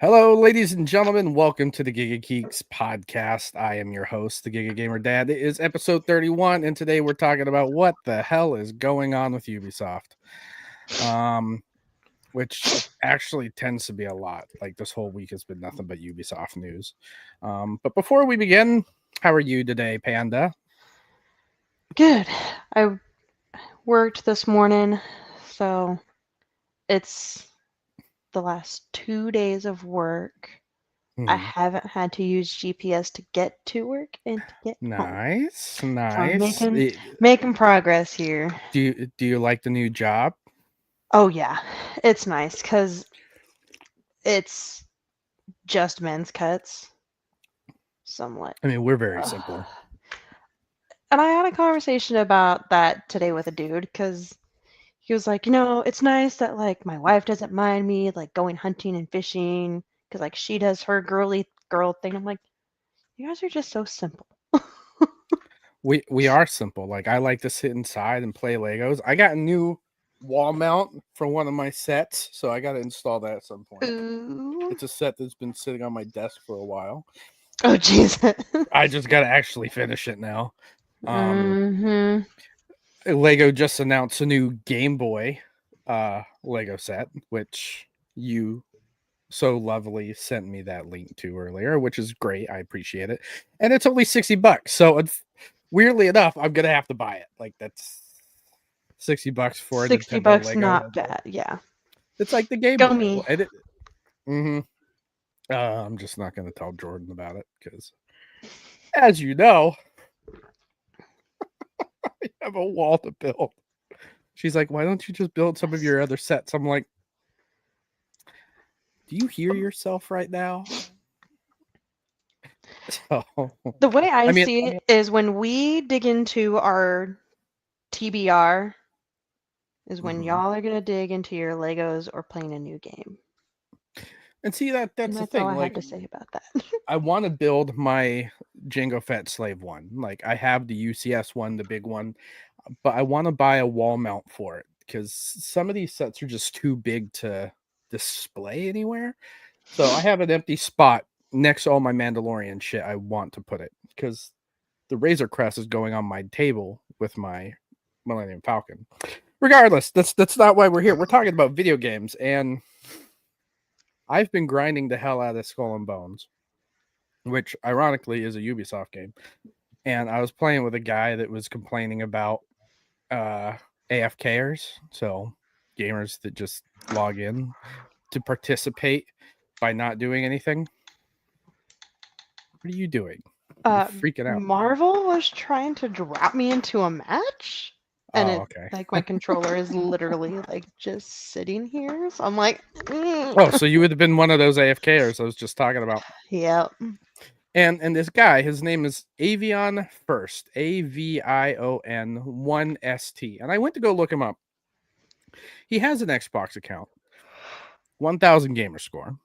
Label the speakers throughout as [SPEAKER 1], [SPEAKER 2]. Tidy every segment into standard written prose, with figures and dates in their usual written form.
[SPEAKER 1] Hello, ladies and gentlemen. Welcome to the Geeks podcast. I am your host, the Giga Gamer Dad. It is episode 31, and today we're talking about what the hell is going on with Ubisoft. Which actually tends to be a lot. Like this whole week has been nothing but Ubisoft news. But before we begin, how are you today, Panda?
[SPEAKER 2] Good. I worked this morning, so it's the last 2 days of work. I
[SPEAKER 1] Hmm.
[SPEAKER 2] haven't had to use GPS to get to work and to get home.
[SPEAKER 1] Nice,
[SPEAKER 2] So I'm
[SPEAKER 1] nice.
[SPEAKER 2] making progress here.
[SPEAKER 1] Do you like the new job?
[SPEAKER 2] Oh yeah, it's nice because it's just men's cuts. Somewhat.
[SPEAKER 1] I mean, we're very
[SPEAKER 2] Ugh.
[SPEAKER 1] simple.
[SPEAKER 2] And I had a conversation about that today with a dude because he was like, it's nice that like my wife doesn't mind me like going hunting and fishing because like she does her girly girl thing. I'm like, you guys are just so simple.
[SPEAKER 1] We are simple. Like I like to sit inside and play Legos. I got a new wall mount for one of my sets, so I got to install that at some point.
[SPEAKER 2] Ooh.
[SPEAKER 1] It's a set that's been sitting on my desk for a while.
[SPEAKER 2] Oh jeez.
[SPEAKER 1] I just got to actually finish it now. Um,
[SPEAKER 2] Mm-hmm.
[SPEAKER 1] Lego just announced a new Game Boy Lego set, which you so lovely sent me that link to earlier, which is great. I appreciate it. And it's only $60. So weirdly enough, I'm gonna have to buy it. Like that's $60 for a
[SPEAKER 2] 60
[SPEAKER 1] Nintendo
[SPEAKER 2] bucks,
[SPEAKER 1] Lego.
[SPEAKER 2] not bad. Yeah.
[SPEAKER 1] It's like the Game
[SPEAKER 2] Go
[SPEAKER 1] Boy.
[SPEAKER 2] me.
[SPEAKER 1] Mm-hmm. I'm just not gonna tell Jordan about it because, as you know, I have a wall to build. She's like, "Why don't you just build some of your other sets?" I'm like, "Do you hear yourself right now?" So,
[SPEAKER 2] The way I
[SPEAKER 1] I mean,
[SPEAKER 2] see it is when we dig into our TBR is when
[SPEAKER 1] mhm.
[SPEAKER 2] y'all are gonna dig into your Legos or playing a new game.
[SPEAKER 1] And see
[SPEAKER 2] And
[SPEAKER 1] that's the
[SPEAKER 2] that's all
[SPEAKER 1] thing.
[SPEAKER 2] I have
[SPEAKER 1] Like,
[SPEAKER 2] to say about that.
[SPEAKER 1] I want to build my Jango Fett Slave one. Like, I have the UCS one, the big one, but I want to buy a wall mount for it because some of these sets are just too big to display anywhere. So I have an empty spot next to all my Mandalorian shit. I want to put it because the Razor Crest is going on my table with my Millennium Falcon. Regardless, that's not why we're here. We're talking about video games, and I've been grinding the hell out of Skull and Bones, which ironically is a Ubisoft game. And I was playing with a guy that was complaining about uh, AFKers, so gamers that just log in to participate by not doing anything. What are you doing? You're freaking out.
[SPEAKER 2] Marvel was trying to drop me into a match, and
[SPEAKER 1] Oh,
[SPEAKER 2] it
[SPEAKER 1] okay.
[SPEAKER 2] like my controller is literally like just sitting here. So I'm like,
[SPEAKER 1] Oh, so you would have been one of those AFKers I was just talking about.
[SPEAKER 2] yep.
[SPEAKER 1] And this guy, his name is Avion First, Avion1ST. And I went to go look him up. He has an Xbox account, 1000 gamer score.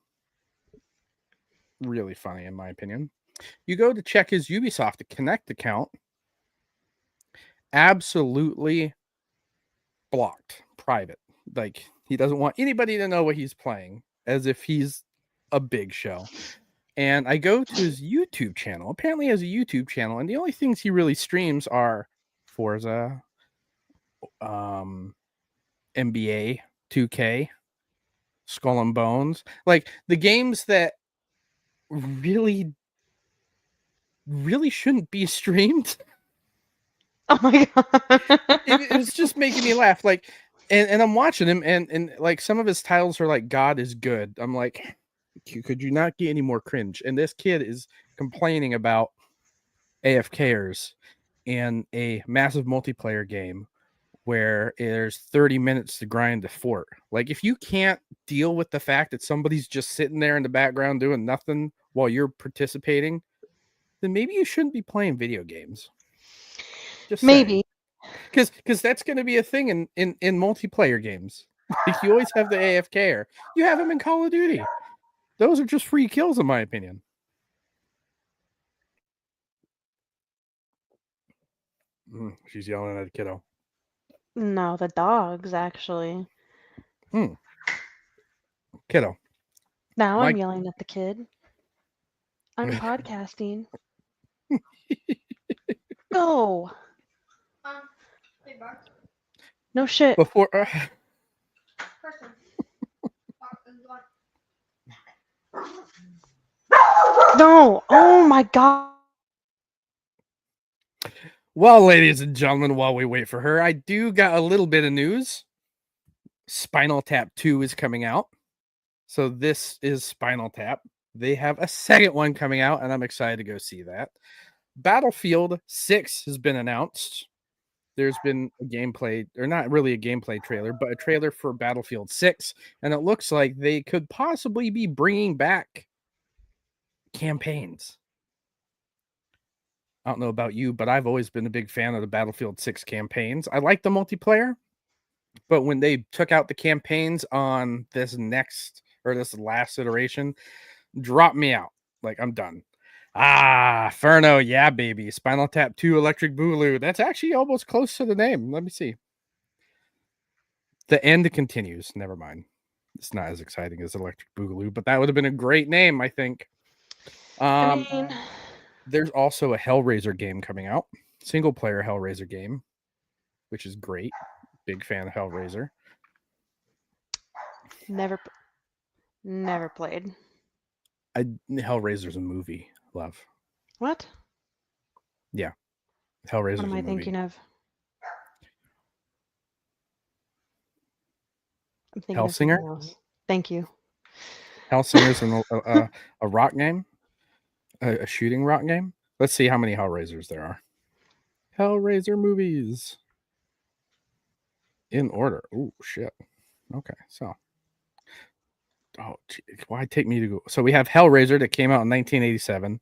[SPEAKER 1] Really funny, in my opinion. You go to check his Ubisoft Connect account, absolutely blocked, private. Like, he doesn't want anybody to know what he's playing, as if he's a big show. And I go to his YouTube channel. Apparently, he has a YouTube channel, and the only things he really streams are Forza, um, NBA 2K, Skull and Bones, like the games that really, really shouldn't be streamed.
[SPEAKER 2] Oh my
[SPEAKER 1] It
[SPEAKER 2] god.
[SPEAKER 1] was just making me laugh. Like, and I'm watching him, and like some of his titles are like "God is good." I'm like, could you not get any more cringe? And this kid is complaining about AFKers in a massive multiplayer game where there's 30 minutes to grind the fort. Like, if you can't deal with the fact that somebody's just sitting there in the background doing nothing while you're participating, then maybe you shouldn't be playing video games. Just saying.
[SPEAKER 2] Maybe.
[SPEAKER 1] Because that's going to be a thing in multiplayer games. Like, you always have the AFK. You have them in Call of Duty. Those are just free kills, in my opinion. She's yelling at a kiddo.
[SPEAKER 2] No, the dogs actually.
[SPEAKER 1] Hmm. Kiddo.
[SPEAKER 2] Now
[SPEAKER 1] My
[SPEAKER 2] I'm yelling at the kid. I'm podcasting. Go. No shit.
[SPEAKER 1] before
[SPEAKER 2] No. Oh my god.
[SPEAKER 1] well, ladies and gentlemen, while we wait for her, I do got a little bit of news. Spinal Tap 2 is coming out. So this is Spinal Tap. They have a second one coming out, and I'm excited to go see that. Battlefield 6 has been announced. There's been a gameplay, or not really a gameplay trailer, but a trailer for Battlefield 6, and it looks like they could possibly be bringing back campaigns. I don't know about you, but I've always been a big fan of the Battlefield 6 campaigns. I like the multiplayer, but when they took out the campaigns on this last iteration, dropped me out. Like, I'm done. Furno, yeah, baby. Spinal Tap 2 Electric Boogaloo. That's actually almost close to the name. Let me see. The end continues. Never mind. It's not as exciting as Electric Boogaloo, but that would have been a great name, I think.
[SPEAKER 2] I mean,
[SPEAKER 1] There's also a Hellraiser game coming out. Single player Hellraiser game, which is great. Big fan of Hellraiser.
[SPEAKER 2] never played.
[SPEAKER 1] Hellraiser's a movie, love.
[SPEAKER 2] What?
[SPEAKER 1] Yeah.
[SPEAKER 2] What
[SPEAKER 1] Hellraiser's
[SPEAKER 2] am
[SPEAKER 1] a
[SPEAKER 2] I
[SPEAKER 1] movie.
[SPEAKER 2] thinking of? I'm thinking of
[SPEAKER 1] Hellsinger?
[SPEAKER 2] something else. Thank you.
[SPEAKER 1] Hellsinger's a rock game, a shooting rock game. Let's see how many Hellraisers there are. Hellraiser movies in order. Oh shit. Okay, so why take me to go? So we have Hellraiser that came out in 1987,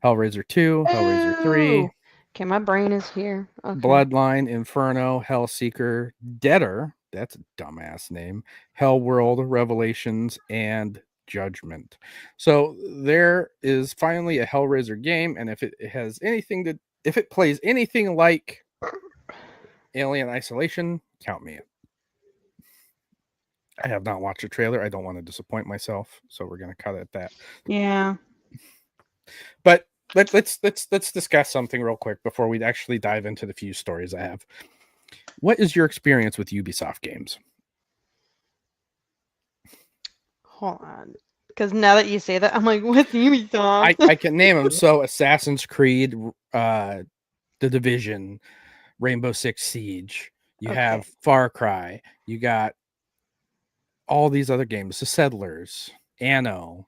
[SPEAKER 1] Hellraiser 2, Hellraiser 3,
[SPEAKER 2] Okay, my brain is here. Okay.
[SPEAKER 1] Bloodline, Inferno, Hellseeker, Deader. That's a dumbass name. Hellworld, Revelations, and Judgment. So there is finally a Hellraiser game, and if it plays anything like Alien Isolation, count me in. I have not watched a trailer. I don't want to disappoint myself, so we're gonna cut it at that.
[SPEAKER 2] Yeah.
[SPEAKER 1] But let's discuss something real quick before we actually dive into the few stories I have. What is your experience with Ubisoft games?
[SPEAKER 2] Hold on. Because now that you say that, I'm like, what's Ubisoft?
[SPEAKER 1] I can name them. So Assassin's Creed, The Division, Rainbow Six Siege. You have Far Cry. You got all these other games. The Settlers, Anno,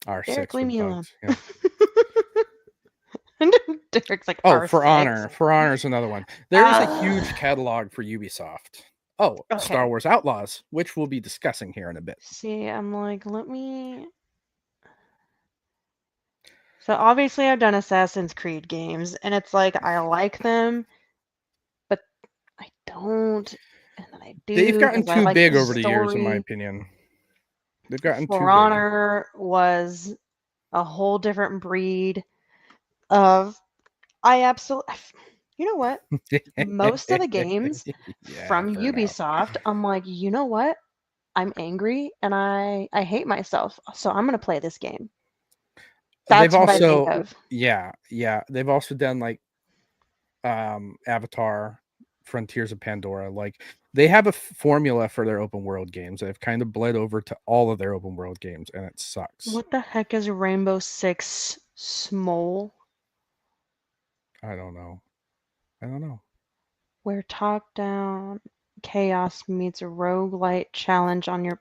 [SPEAKER 1] R6
[SPEAKER 2] Derek, leave
[SPEAKER 1] with
[SPEAKER 2] me alone.
[SPEAKER 1] bugs. Yeah.
[SPEAKER 2] Derek's like,
[SPEAKER 1] Oh,
[SPEAKER 2] R6.
[SPEAKER 1] For Honor. For Honor is another one. There is a huge catalog for Ubisoft. Oh,
[SPEAKER 2] Okay.
[SPEAKER 1] Star Wars Outlaws, which we'll be discussing here in a bit.
[SPEAKER 2] See, I'm like, let me. So obviously, I've done Assassin's Creed games, and it's like I like them, but I don't, and then I do.
[SPEAKER 1] They've gotten
[SPEAKER 2] 'cause I
[SPEAKER 1] too
[SPEAKER 2] like
[SPEAKER 1] big
[SPEAKER 2] the
[SPEAKER 1] over the years, in my
[SPEAKER 2] story.
[SPEAKER 1] opinion. They've gotten
[SPEAKER 2] For
[SPEAKER 1] too
[SPEAKER 2] Honor was a whole different breed of. I absolutely. You know what?
[SPEAKER 1] big.
[SPEAKER 2] Most of the games
[SPEAKER 1] Yeah,
[SPEAKER 2] from
[SPEAKER 1] fair enough.
[SPEAKER 2] Ubisoft, I'm like, you know what? I'm angry and I hate myself, so I'm gonna play this game. That's
[SPEAKER 1] They've
[SPEAKER 2] what I think
[SPEAKER 1] also,
[SPEAKER 2] of.
[SPEAKER 1] yeah. They've also done like Avatar, Frontiers of Pandora. Like they have a formula for their open world games. They've kind of bled over to all of their open world games, and it sucks.
[SPEAKER 2] What the heck is Rainbow Six Smole?
[SPEAKER 1] I don't know.
[SPEAKER 2] Where top-down chaos meets a roguelite challenge on your.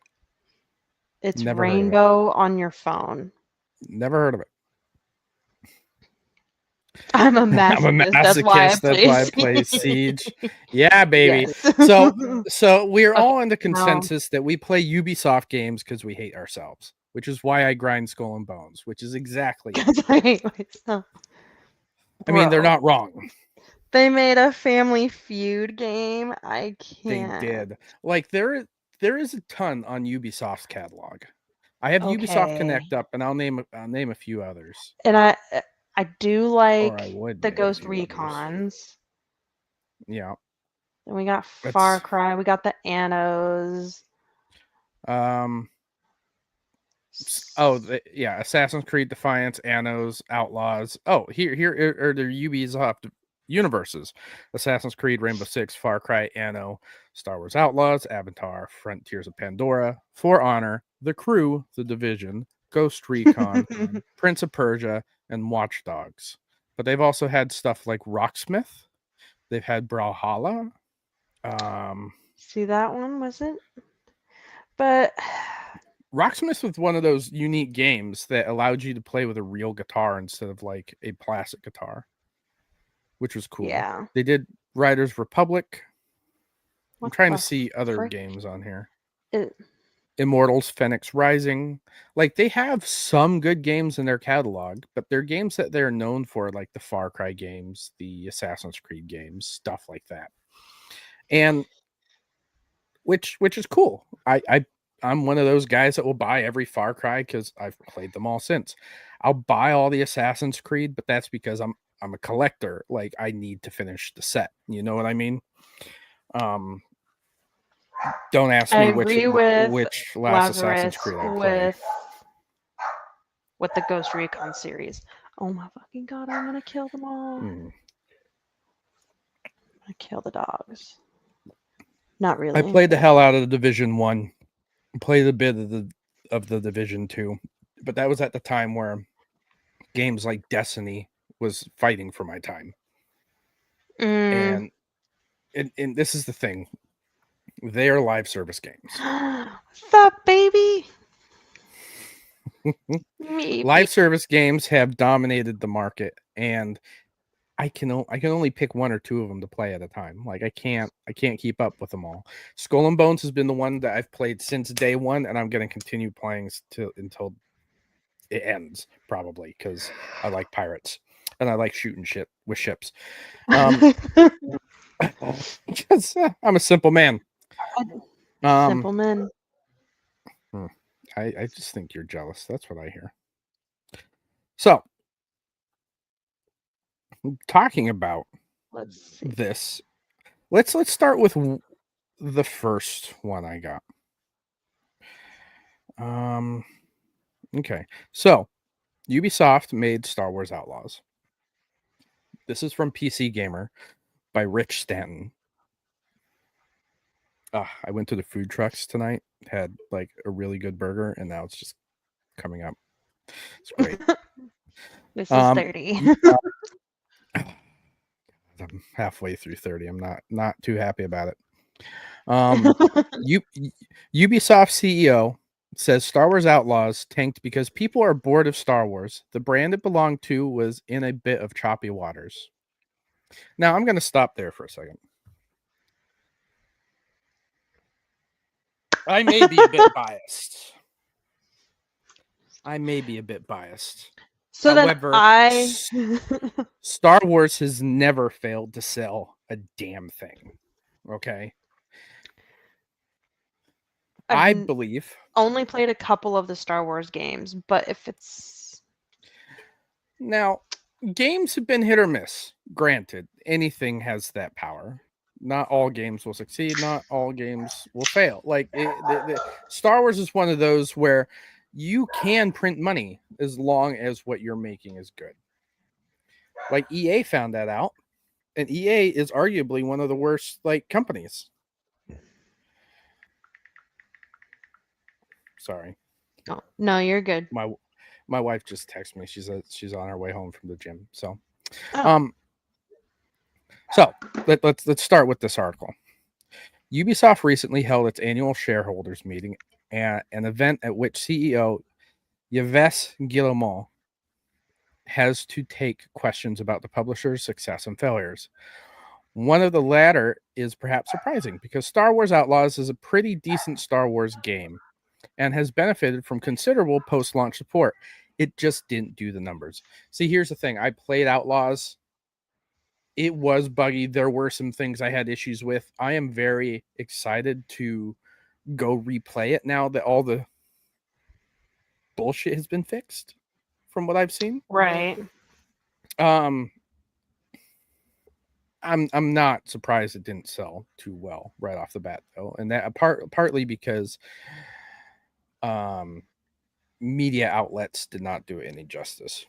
[SPEAKER 2] It's
[SPEAKER 1] Never heard of it.
[SPEAKER 2] Rainbow on your phone.
[SPEAKER 1] Never heard of it.
[SPEAKER 2] I'm a
[SPEAKER 1] I'm a
[SPEAKER 2] masochist. That's why
[SPEAKER 1] masochist. That's why I play
[SPEAKER 2] Siege.
[SPEAKER 1] Siege. Yeah, baby.
[SPEAKER 2] Yes.
[SPEAKER 1] So we're
[SPEAKER 2] Okay,
[SPEAKER 1] all in the
[SPEAKER 2] now
[SPEAKER 1] consensus that we play Ubisoft games because we hate ourselves, which is why I grind Skull and Bones, which is exactly it.
[SPEAKER 2] 'cause I hate myself.
[SPEAKER 1] I mean, they're
[SPEAKER 2] Bro,
[SPEAKER 1] not wrong.
[SPEAKER 2] they made a Family Feud game. I
[SPEAKER 1] They
[SPEAKER 2] can't.
[SPEAKER 1] did. Like there is a ton on Ubisoft's catalog. I have Ubisoft
[SPEAKER 2] Okay.
[SPEAKER 1] Connect up, and I'll name a few others,
[SPEAKER 2] And I do
[SPEAKER 1] or I
[SPEAKER 2] like
[SPEAKER 1] would
[SPEAKER 2] the
[SPEAKER 1] name a
[SPEAKER 2] Ghost
[SPEAKER 1] few others.
[SPEAKER 2] Recons.
[SPEAKER 1] Yeah,
[SPEAKER 2] Then we got
[SPEAKER 1] That's-
[SPEAKER 2] Far Cry. We got the Annos.
[SPEAKER 1] Um, yeah, Assassin's Creed, Defiance, Annos, Outlaws. Oh, here are the Ubisoft universes: Assassin's Creed, Rainbow Six, Far Cry, Anno, Star Wars Outlaws, Avatar, Frontiers of Pandora, For Honor, The Crew, The Division, Ghost Recon, Prince of Persia, and Watch Dogs. But they've also had stuff like Rocksmith. They've had Brawlhalla.
[SPEAKER 2] See that one, was it? But
[SPEAKER 1] Rocksmith was one of those unique games that allowed you to play with a real guitar instead of like a plastic guitar, which was cool.
[SPEAKER 2] yeah.
[SPEAKER 1] They did Riders Republic. I'm
[SPEAKER 2] What
[SPEAKER 1] trying to
[SPEAKER 2] the
[SPEAKER 1] see other
[SPEAKER 2] frick?
[SPEAKER 1] games on here.
[SPEAKER 2] It,
[SPEAKER 1] Immortals, Phoenix Rising. Like they have some good games in their catalog, but they're games that they're known for, like the Far Cry games, the Assassin's Creed games, stuff like that. And which is cool. I'm one of those guys that will buy every Far Cry because I've played them all since. I'll buy all the Assassin's Creed, but that's because I'm a collector. Like I need to finish the set. You know what I mean? Don't ask
[SPEAKER 2] I
[SPEAKER 1] me
[SPEAKER 2] agree with
[SPEAKER 1] which last Assassin's
[SPEAKER 2] Lazarus
[SPEAKER 1] Creed I played.
[SPEAKER 2] with the Ghost Recon series. Oh my fucking god! I'm gonna kill them all.
[SPEAKER 1] Mm.
[SPEAKER 2] I'm gonna kill the dogs. Not really.
[SPEAKER 1] I played the hell out of the Division 1. Played a bit of the Division 2, but that was at the time where games like Destiny was fighting for my time. And this is the thing. They are live service games.
[SPEAKER 2] What's up, baby?
[SPEAKER 1] Live service games have dominated the market, and I can only pick one or two of them to play at a time. Like I can't keep up with them all. Skull and Bones has been the one that I've played since day one, and I'm going to continue playing until it ends, probably, because I like pirates and I like shooting shit with ships. Because I'm a simple man.
[SPEAKER 2] Simple man.
[SPEAKER 1] I just think you're jealous. That's what I hear. So, talking about this, let's start with the first one I got. Okay. So, Ubisoft made Star Wars Outlaws. This is from PC Gamer by Rich Stanton. I went to the food trucks tonight, had like a really good burger, and now it's just coming up. It's great.
[SPEAKER 2] This is 30.
[SPEAKER 1] I'm halfway through 30. I'm not too happy about it. Ubisoft CEO says Star Wars Outlaws tanked because people are bored of Star Wars. The brand it belonged to was in a bit of choppy waters. Now, I'm going to stop there for a second. I may be a bit biased.
[SPEAKER 2] So
[SPEAKER 1] however,
[SPEAKER 2] then
[SPEAKER 1] Star Wars has never failed to sell a damn thing. Okay. I believe
[SPEAKER 2] only played a couple of the Star Wars games, but if it's
[SPEAKER 1] now games have been hit or miss. Granted, anything has that power. Not all games will succeed. Not all games will fail. Like Star Wars is one of those where you can print money as long as what you're making is good. Like EA found that out, and EA is arguably one of the worst like companies. Sorry.
[SPEAKER 2] Oh, no, you're good.
[SPEAKER 1] My wife just texted me. She's on her way home from the gym. So, so let's start with this article. Ubisoft recently held its annual shareholders meeting, an event at which CEO Yves Guillemot has to take questions about the publisher's success and failures. One of the latter is perhaps surprising because Star Wars Outlaws is a pretty decent Star Wars game and has benefited from considerable post-launch support. It just didn't do the numbers. See, here's the thing. I played Outlaws. It was buggy. There were some things I had issues with. I am very excited to go replay it now that all the bullshit has been fixed from what I've seen.
[SPEAKER 2] Right.
[SPEAKER 1] I'm not surprised it didn't sell too well right off the bat though, and that partly because media outlets did not do it any justice.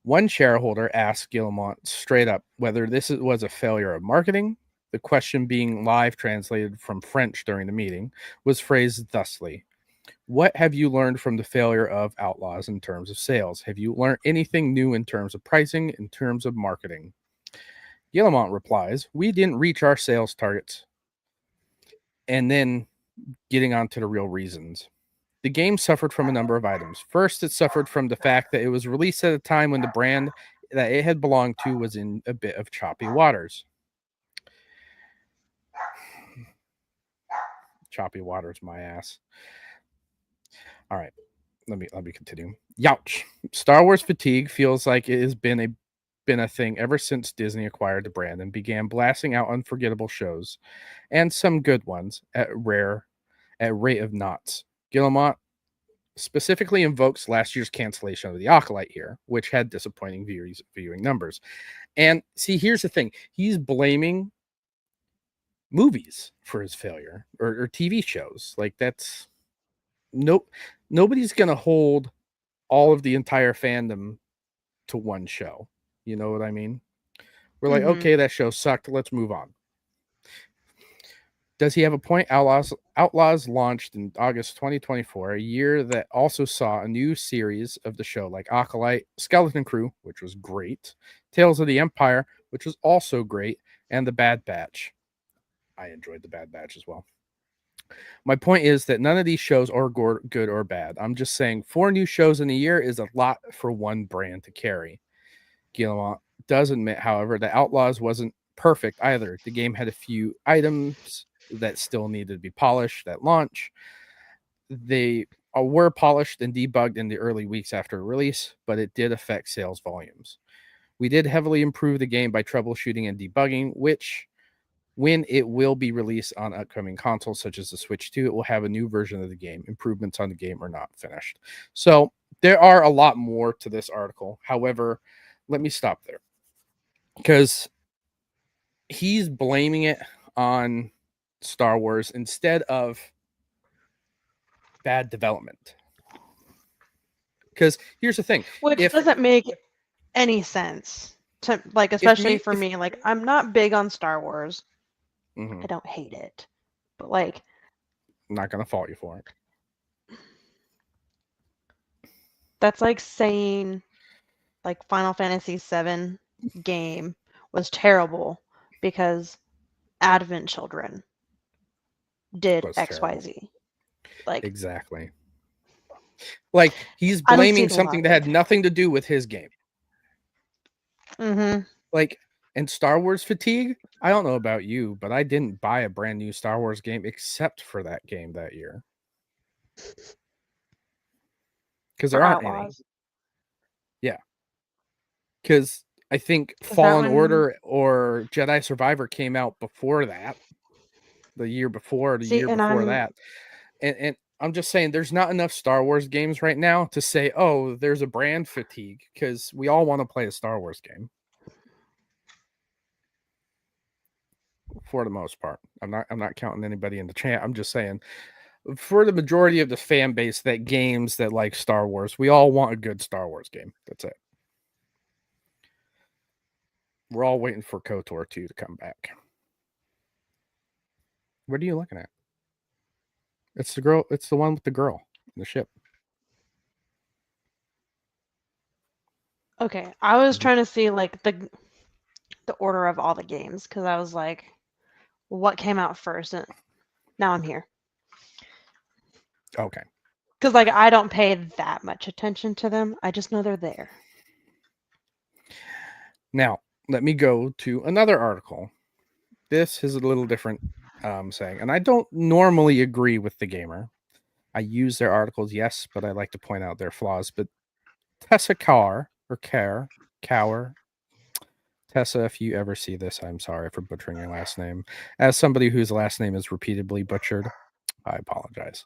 [SPEAKER 1] One shareholder asked Guillemot straight up whether this was a failure of marketing. The question, being live translated from French during the meeting, was phrased thusly: "What have you learned from the failure of Outlaws in terms of sales? Have you learned anything new in terms of pricing, in terms of marketing?" Guillemot replies, "We didn't reach our sales targets." And then getting on to the real reasons. The game suffered from a number of items. First, it suffered from the fact that it was released at a time when the brand that it had belonged to was in a bit of choppy waters. Choppy waters, my ass. All right, let me continue. Youch. Star Wars fatigue feels like it has been a thing ever since Disney acquired the brand and began blasting out unforgettable shows, and some good ones at rate of knots. Guillemot specifically invokes last year's cancellation of the Acolyte here, which had disappointing viewing numbers. And see, here's the thing: he's blaming movies for his failure, or TV shows. Like, that's nobody's gonna hold all of the entire fandom to one show. You know what I mean? We're like, okay, that show sucked. Let's move on. Does he have a point? Outlaws launched in August 2024, a year that also saw a new series of the show like Acolyte, Skeleton Crew, which was great, Tales of the Empire, which was also great, and The Bad Batch. I enjoyed The Bad Batch as well. My point is that none of these shows are good or bad. I'm just saying 4 new shows in a year is a lot for one brand to carry. Guillemot does admit, however, that Outlaws wasn't perfect either. The game had a few items that still needed to be polished at launch. They were polished and debugged in the early weeks after release, but it did affect sales volumes. We did heavily improve the game by troubleshooting and debugging, which, when it will be released on upcoming consoles such as the Switch 2, it will have a new version of the game. Improvements on the game are not finished. So there are a lot more to this article. However, let me stop there, because he's blaming it on Star Wars instead of bad development. Because here's the thing,
[SPEAKER 2] which doesn't make any sense to, like, especially for me. Like, I'm not big on Star Wars. I don't hate it, but like,
[SPEAKER 1] I'm not gonna fault you for it.
[SPEAKER 2] That's like saying like Final Fantasy VII game was terrible because Advent Children did XYZ.
[SPEAKER 1] Like, exactly. Like, he's blaming something that had nothing to do with his game. Like, and Star Wars fatigue, I don't know about you, but I didn't buy a brand new Star Wars game except for that game that year. Because there aren't any. Yeah. Because I think Fallen Order or Jedi Survivor came out before that. The year before, the year before that. And I'm just saying, there's not enough Star Wars games right now to say, oh, there's a brand fatigue, because we all want to play a Star Wars game. For the most part. I'm not counting anybody in the chat. I'm just saying, for the majority of the fan base that games that like Star Wars, we all want a good Star Wars game. That's it. We're all waiting for KOTOR 2 to come back. What are you looking at? It's the girl. It's the one with the girl in the ship.
[SPEAKER 2] Okay, I was trying to see like the order of all the games, because I was like, what came out first? And now I'm here.
[SPEAKER 1] Okay.
[SPEAKER 2] Because like, I don't pay that much attention to them. I just know they're there.
[SPEAKER 1] Now, let me go to another article. This is a little different saying, and I don't normally agree with the Gamer. I use their articles, yes, but I like to point out their flaws. But Tessa Cower, Tessa, if you ever see this, I'm sorry for butchering your last name. As somebody whose last name is repeatedly butchered, I apologize.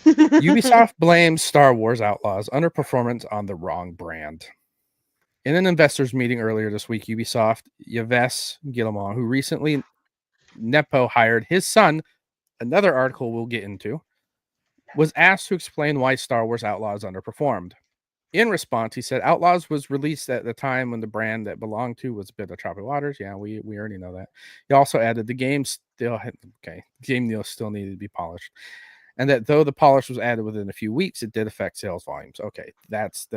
[SPEAKER 1] Ubisoft blames Star Wars Outlaws underperformance on the wrong brand. In an investors meeting earlier this week, Ubisoft Yves Guillemot, who recently Nepo hired his son, another article we'll get into, was asked to explain why Star Wars Outlaws underperformed. In response, he said Outlaws was released at the time when the brand that belonged to was a bit of choppy waters. Yeah, we already know that. He also added the game still needed to be polished, and that though the polish was added within a few weeks, it did affect sales volumes. Okay, that's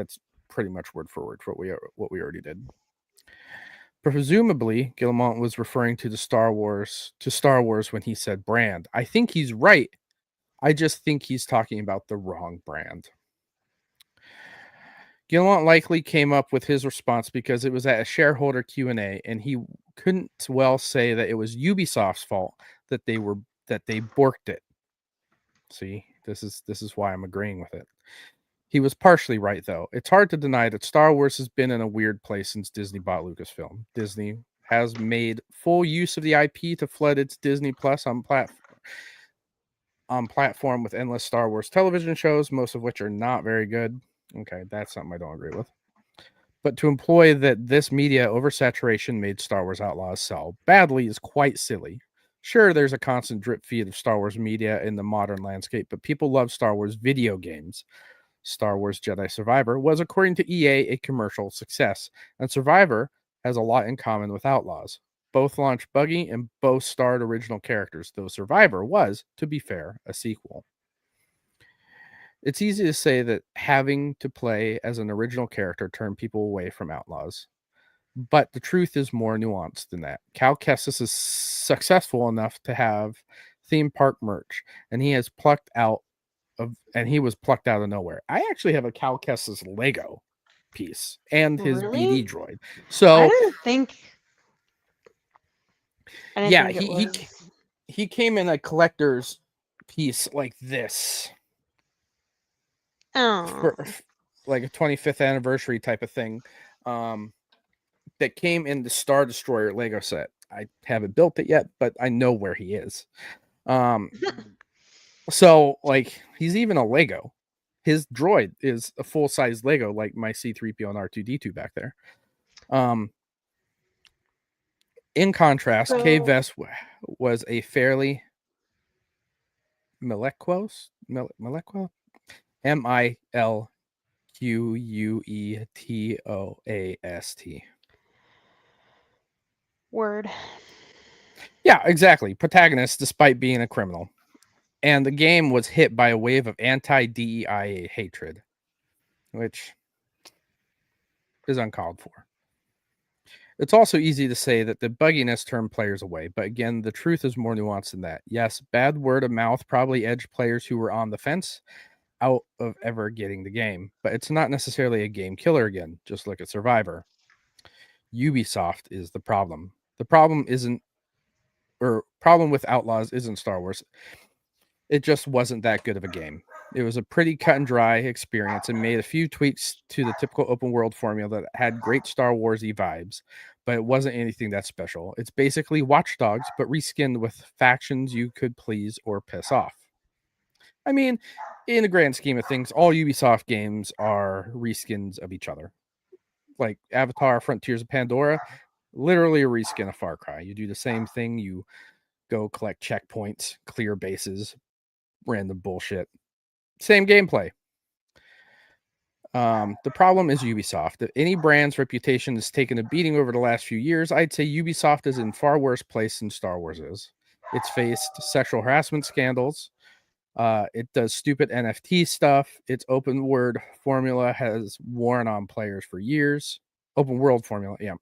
[SPEAKER 1] pretty much word for word for what we already did. Presumably, Guillemot was referring to Star Wars when he said brand. I think he's right. I just think he's talking about the wrong brand. Guillemot likely came up with his response because it was at a shareholder Q&A, and he couldn't well say that it was Ubisoft's fault that they borked it. See, this is why I'm agreeing with it. He was partially right, though. It's hard to deny that Star Wars has been in a weird place since Disney bought Lucasfilm. Disney has made full use of the IP to flood its Disney Plus on platform with endless Star Wars television shows, most of which are not very good. Okay, that's something I don't agree with. But to employ that this media oversaturation made Star Wars Outlaws sell badly is quite silly. Sure, there's a constant drip feed of Star Wars media in the modern landscape, but people love Star Wars video games. Star Wars Jedi Survivor was, according to EA, a commercial success, and Survivor has a lot in common with Outlaws. Both launched buggy and both starred original characters, though Survivor was, to be fair, a sequel. It's easy to say that having to play as an original character turned people away from Outlaws, but the truth is more nuanced than that. Cal Kestis is successful enough to have theme park merch, and he was plucked out of nowhere. I actually have a Cal Kestis Lego piece and his
[SPEAKER 2] Really?
[SPEAKER 1] BD droid.
[SPEAKER 2] I
[SPEAKER 1] So
[SPEAKER 2] didn't think. I didn't
[SPEAKER 1] yeah,
[SPEAKER 2] think it was.
[SPEAKER 1] he came in a collector's piece like this
[SPEAKER 2] Oh,
[SPEAKER 1] for like a 25th anniversary type of thing. That came in the Star Destroyer Lego set. I haven't built it yet, but I know where he is. So like he's even a Lego. His droid is a full size Lego, like my C3PO and R2D2 back there. In contrast, K
[SPEAKER 2] so
[SPEAKER 1] Vest was a fairly Melequos, Milquetoast.
[SPEAKER 2] word.
[SPEAKER 1] Yeah, exactly. Protagonist, despite being a criminal. And the game was hit by a wave of anti-DEI hatred, which is uncalled for. It's also easy to say that the bugginess turned players away, but again, the truth is more nuanced than that. Yes, bad word of mouth probably edged players who were on the fence out of ever getting the game, but it's not necessarily a game killer again. Just look at Survivor. Ubisoft is the problem. The problem with Outlaws isn't Star Wars. It just wasn't that good of a game. It was a pretty cut and dry experience and made a few tweaks to the typical open world formula that had great Star Wars-y vibes, but it wasn't anything that special. It's basically Watch Dogs, but reskinned with factions you could please or piss off. I mean, in the grand scheme of things, all Ubisoft games are reskins of each other. Like Avatar Frontiers of Pandora, literally a reskin of Far Cry. You do the same thing, you go collect checkpoints, clear bases, random bullshit. Same gameplay. The problem is Ubisoft. If any brand's reputation has taken a beating over the last few years, I'd say Ubisoft is in far worse place than Star Wars is. It's faced sexual harassment scandals. It does stupid NFT stuff. Its open world formula has worn on players for years. Open world formula, yeah.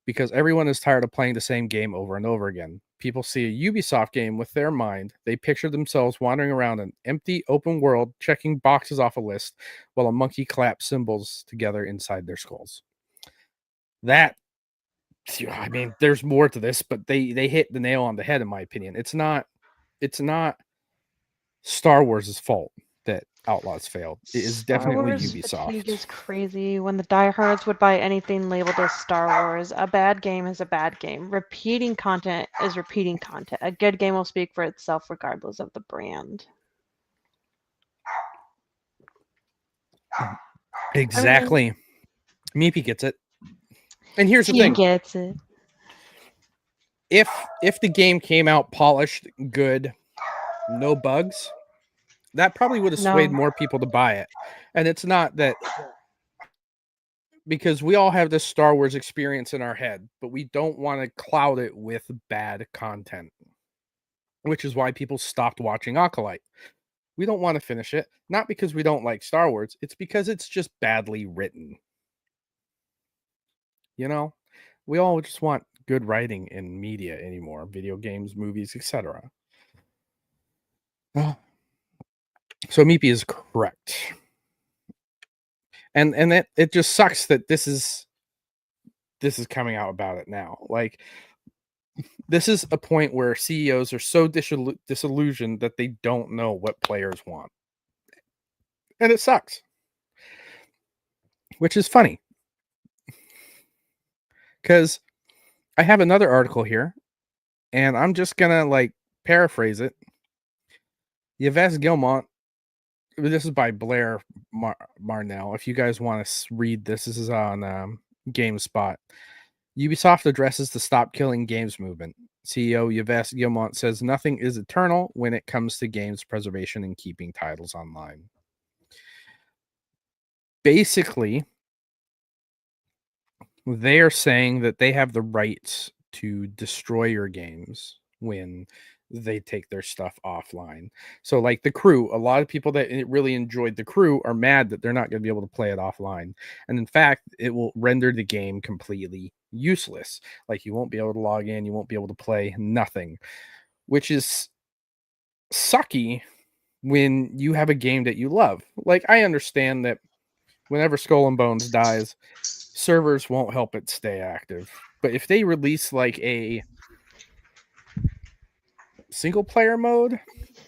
[SPEAKER 1] Because everyone is tired of playing the same game over and over again. People see a Ubisoft game with their mind. They picture themselves wandering around an empty open world, checking boxes off a list while a monkey claps symbols together inside their skulls. That, I mean, there's more to this, but they hit the nail on the head, in my opinion. It's not Star Wars' fault that Outlaws failed. It is
[SPEAKER 2] Star
[SPEAKER 1] definitely
[SPEAKER 2] Wars fatigue
[SPEAKER 1] Ubisoft.
[SPEAKER 2] is crazy. When the diehards would buy anything labeled as Star Wars, a bad game is a bad game. Repeating content is repeating content. A good game will speak for itself regardless of the brand.
[SPEAKER 1] Exactly. Meepy gets it. And here's the
[SPEAKER 2] He
[SPEAKER 1] thing.
[SPEAKER 2] gets it.
[SPEAKER 1] If the game came out polished, good, no bugs, That probably would have swayed
[SPEAKER 2] No.
[SPEAKER 1] more people to buy it. And it's not that, because we all have this Star Wars experience in our head, but we don't want to cloud it with bad content, which is why people stopped watching Acolyte. We don't want to finish it, not because we don't like Star Wars, it's because it's just badly written. You know, we all just want good writing in media anymore, video games, movies, etc. So Meepy is correct. And it just sucks that this is coming out about it now. Like, this is a point where CEOs are so disillusioned that they don't know what players want. And it sucks. Which is funny. Because I have another article here, and I'm just gonna like paraphrase it. Yves Guillemot, this is by Blair Marnell. If you guys want to read this, this is on GameSpot. Ubisoft addresses the Stop Killing Games movement. CEO Yves Guillemot says nothing is eternal when it comes to games preservation and keeping titles online. Basically, they are saying that they have the rights to destroy your games when they take their stuff offline. So like The Crew, a lot of people that really enjoyed The Crew are mad that they're not going to be able to play it offline. And in fact, it will render the game completely useless. Like, you won't be able to log in, you won't be able to play nothing, which is sucky when you have a game that you love. Like, I understand that whenever Skull and Bones dies, servers won't help it stay active. But if they release like a single player mode,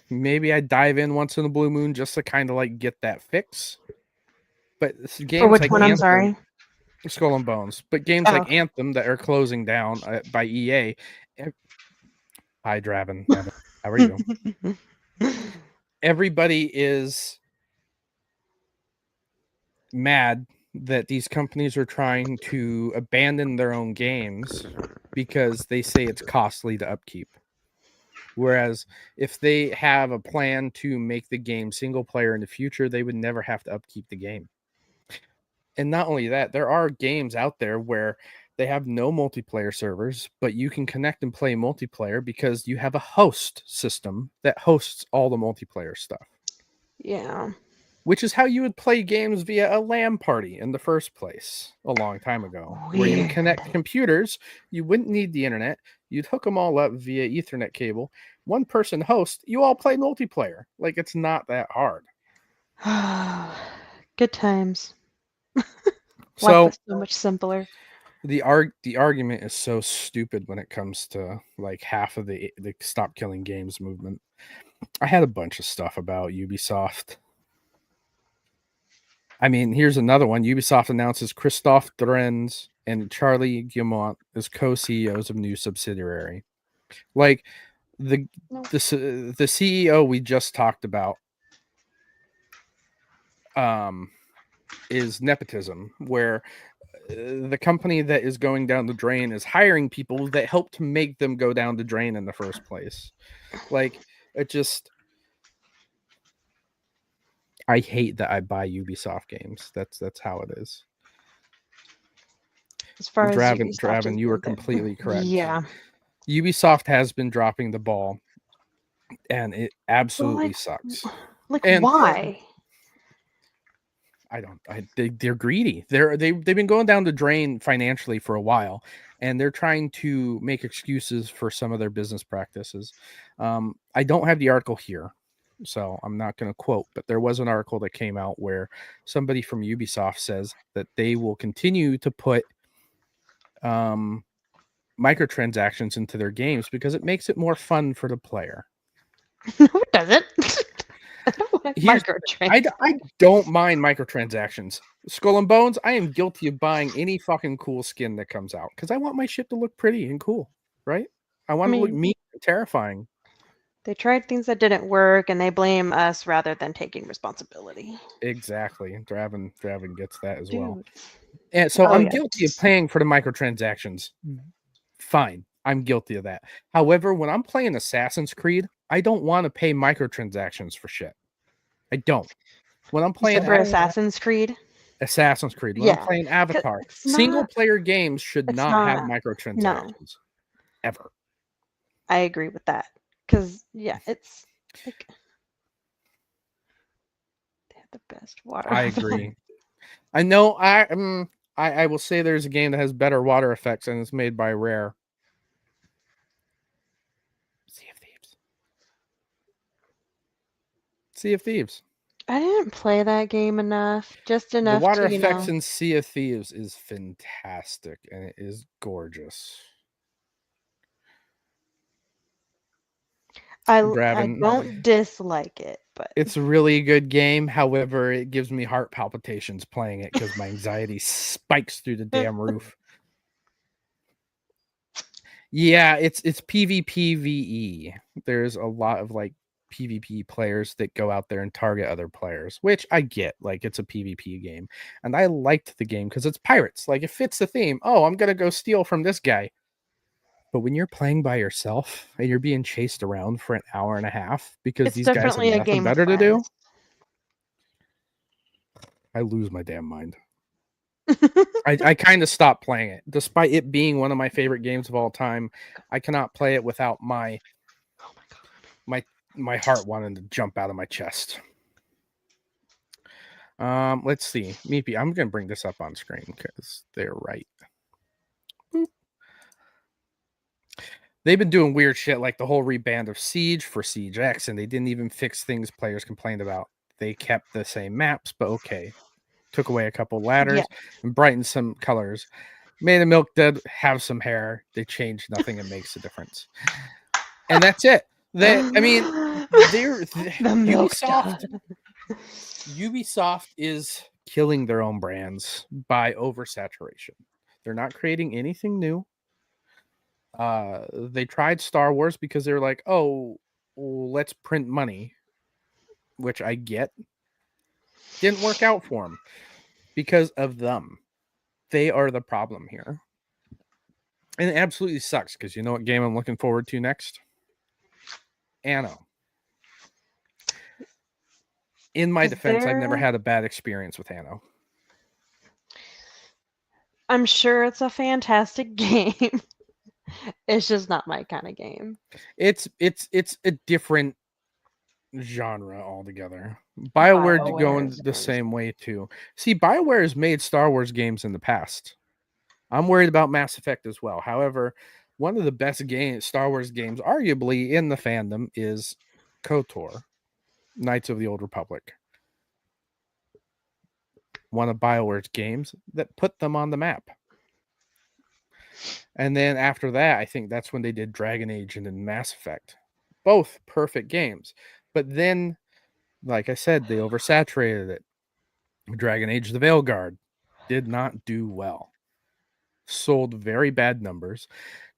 [SPEAKER 1] maybe I dive in once in a blue moon just to kind of like get that fix. But
[SPEAKER 2] For
[SPEAKER 1] games
[SPEAKER 2] which
[SPEAKER 1] like
[SPEAKER 2] one? I'm
[SPEAKER 1] Anthem,
[SPEAKER 2] sorry.
[SPEAKER 1] Skull and Bones, but games
[SPEAKER 2] Oh,
[SPEAKER 1] like
[SPEAKER 2] okay.
[SPEAKER 1] Anthem that are closing down by EA. Hi, Draven. How are you? Everybody is mad that these companies are trying to abandon their own games because they say it's costly to upkeep. Whereas if they have a plan to make the game single player in the future, they would never have to upkeep the game. And not only that, there are games out there where they have no multiplayer servers, but you can connect and play multiplayer because you have a host system that hosts all the multiplayer stuff,
[SPEAKER 2] Yeah.
[SPEAKER 1] which is how you would play games via a LAN party in the first place a long time ago, where you would
[SPEAKER 2] Weird.
[SPEAKER 1] connect computers. You wouldn't need the internet. You'd hook them all up via Ethernet cable. One person host, you all play multiplayer. Like, it's not that hard.
[SPEAKER 2] Good times. Life
[SPEAKER 1] So
[SPEAKER 2] was so much simpler.
[SPEAKER 1] the argument is so stupid when it comes to like half of the Stop Killing Games movement. I had a bunch of stuff about Ubisoft. I mean, here's another one. Ubisoft announces Christophe Drenz and Charlie Guillemot as co-CEOs of new subsidiary. Like, the
[SPEAKER 2] No.
[SPEAKER 1] the CEO we just talked about is nepotism, where the company that is going down the drain is hiring people that helped make them go down the drain in the first place. Like, it just, I hate that I buy Ubisoft games. That's how it is.
[SPEAKER 2] As far as Ubisoft
[SPEAKER 1] Draven,
[SPEAKER 2] is
[SPEAKER 1] you are
[SPEAKER 2] concerned.
[SPEAKER 1] completely correct.
[SPEAKER 2] Yeah.
[SPEAKER 1] Ubisoft has been dropping the ball, and it
[SPEAKER 2] Well,
[SPEAKER 1] absolutely sucks.
[SPEAKER 2] like
[SPEAKER 1] And
[SPEAKER 2] why?
[SPEAKER 1] they're greedy. They've been going down the drain financially for a while, and they're trying to make excuses for some of their business practices. I don't have the article here, so I'm not going to quote, but there was an article that came out where somebody from Ubisoft says that they will continue to put microtransactions into their games because it makes it more fun for the player.
[SPEAKER 2] No, it doesn't. I don't like
[SPEAKER 1] Here's
[SPEAKER 2] microtransactions.
[SPEAKER 1] I don't mind microtransactions. Skull and Bones, I am guilty of buying any fucking cool skin that comes out because I want my shit to look pretty and cool, right? I want
[SPEAKER 2] I
[SPEAKER 1] it to look
[SPEAKER 2] mean,
[SPEAKER 1] mean and terrifying.
[SPEAKER 2] they tried things that didn't work and they blame us rather than taking responsibility.
[SPEAKER 1] Exactly. Draven gets that as well.
[SPEAKER 2] Dude.
[SPEAKER 1] And so
[SPEAKER 2] Oh
[SPEAKER 1] I'm
[SPEAKER 2] yeah.
[SPEAKER 1] guilty of paying for the microtransactions. Fine. I'm guilty of that. However, when I'm playing Assassin's Creed, I don't want to pay microtransactions for shit. I don't. When I'm
[SPEAKER 2] You
[SPEAKER 1] playing
[SPEAKER 2] said for Assassin's Creed?
[SPEAKER 1] Assassin's Creed, when I'm
[SPEAKER 2] Yeah.
[SPEAKER 1] playing
[SPEAKER 2] 'Cause
[SPEAKER 1] Avatar,
[SPEAKER 2] it's
[SPEAKER 1] single
[SPEAKER 2] not
[SPEAKER 1] player games should
[SPEAKER 2] it's
[SPEAKER 1] not have
[SPEAKER 2] not no.
[SPEAKER 1] microtransactions ever.
[SPEAKER 2] I agree with that. Cause yeah, it's like they have the best water
[SPEAKER 1] I
[SPEAKER 2] effect.
[SPEAKER 1] agree. I know. I will say there's a game that has better water effects and it's made by Rare. Sea of Thieves. Sea of Thieves.
[SPEAKER 2] I didn't play that game enough. Just
[SPEAKER 1] The
[SPEAKER 2] enough
[SPEAKER 1] water
[SPEAKER 2] to,
[SPEAKER 1] effects in Sea of Thieves is fantastic and it is gorgeous.
[SPEAKER 2] I
[SPEAKER 1] Draven,
[SPEAKER 2] don't dislike it, but
[SPEAKER 1] it's a really good game. However, it gives me heart palpitations playing it because my anxiety spikes through the damn roof. Yeah, it's PvPvE. There's a lot of like PvP players that go out there and target other players, which I get. Like it's a PvP game, and I liked the game because it's pirates. Like it fits the theme. Oh, I'm gonna go steal from this guy. But when you're playing by yourself and you're being chased around for an hour and a half because
[SPEAKER 2] it's
[SPEAKER 1] these guys have
[SPEAKER 2] definitely a
[SPEAKER 1] nothing
[SPEAKER 2] game with
[SPEAKER 1] better to do,
[SPEAKER 2] friends.
[SPEAKER 1] I lose my damn mind. I kind of stopped playing it, despite it being one of my favorite games of all time. I cannot play it without my
[SPEAKER 2] Oh my god.
[SPEAKER 1] my heart wanting to jump out of my chest. Let's see. Maybe I'm gonna bring this up on screen because they're right. They've been doing weird shit like the whole reband of Siege for Siege X, and they didn't even fix things players complained about. They kept the same maps, but okay. Took away a couple ladders
[SPEAKER 2] Yeah.
[SPEAKER 1] and brightened some colors. Made a milk dud have some hair. They changed nothing and makes a difference. And that's it. I mean, they're
[SPEAKER 2] The milk
[SPEAKER 1] Ubisoft.
[SPEAKER 2] dud.
[SPEAKER 1] Ubisoft is killing their own brands by oversaturation. They're not creating anything new. They tried Star Wars because they're like, oh, well, let's print money, which I get. Didn't work out for them because of them. They are the problem here. And it absolutely sucks because you know what game I'm looking forward to next? Anno. In my defense, I've never had a bad experience with Anno.
[SPEAKER 2] I'm sure it's a fantastic game. It's just not my kind of game.
[SPEAKER 1] It's a different genre altogether. BioWare going the same way too. See, BioWare has made Star Wars games in the past. I'm worried about Mass Effect as well. However, one of the best Star Wars games, arguably in the fandom, is KOTOR, Knights of the Old Republic. One of BioWare's games that put them on the map. And then after that, I think that's when they did Dragon Age and then Mass Effect. Both perfect games. But then, like I said, they oversaturated it. Dragon Age the Veilguard did not do well. Sold very bad numbers.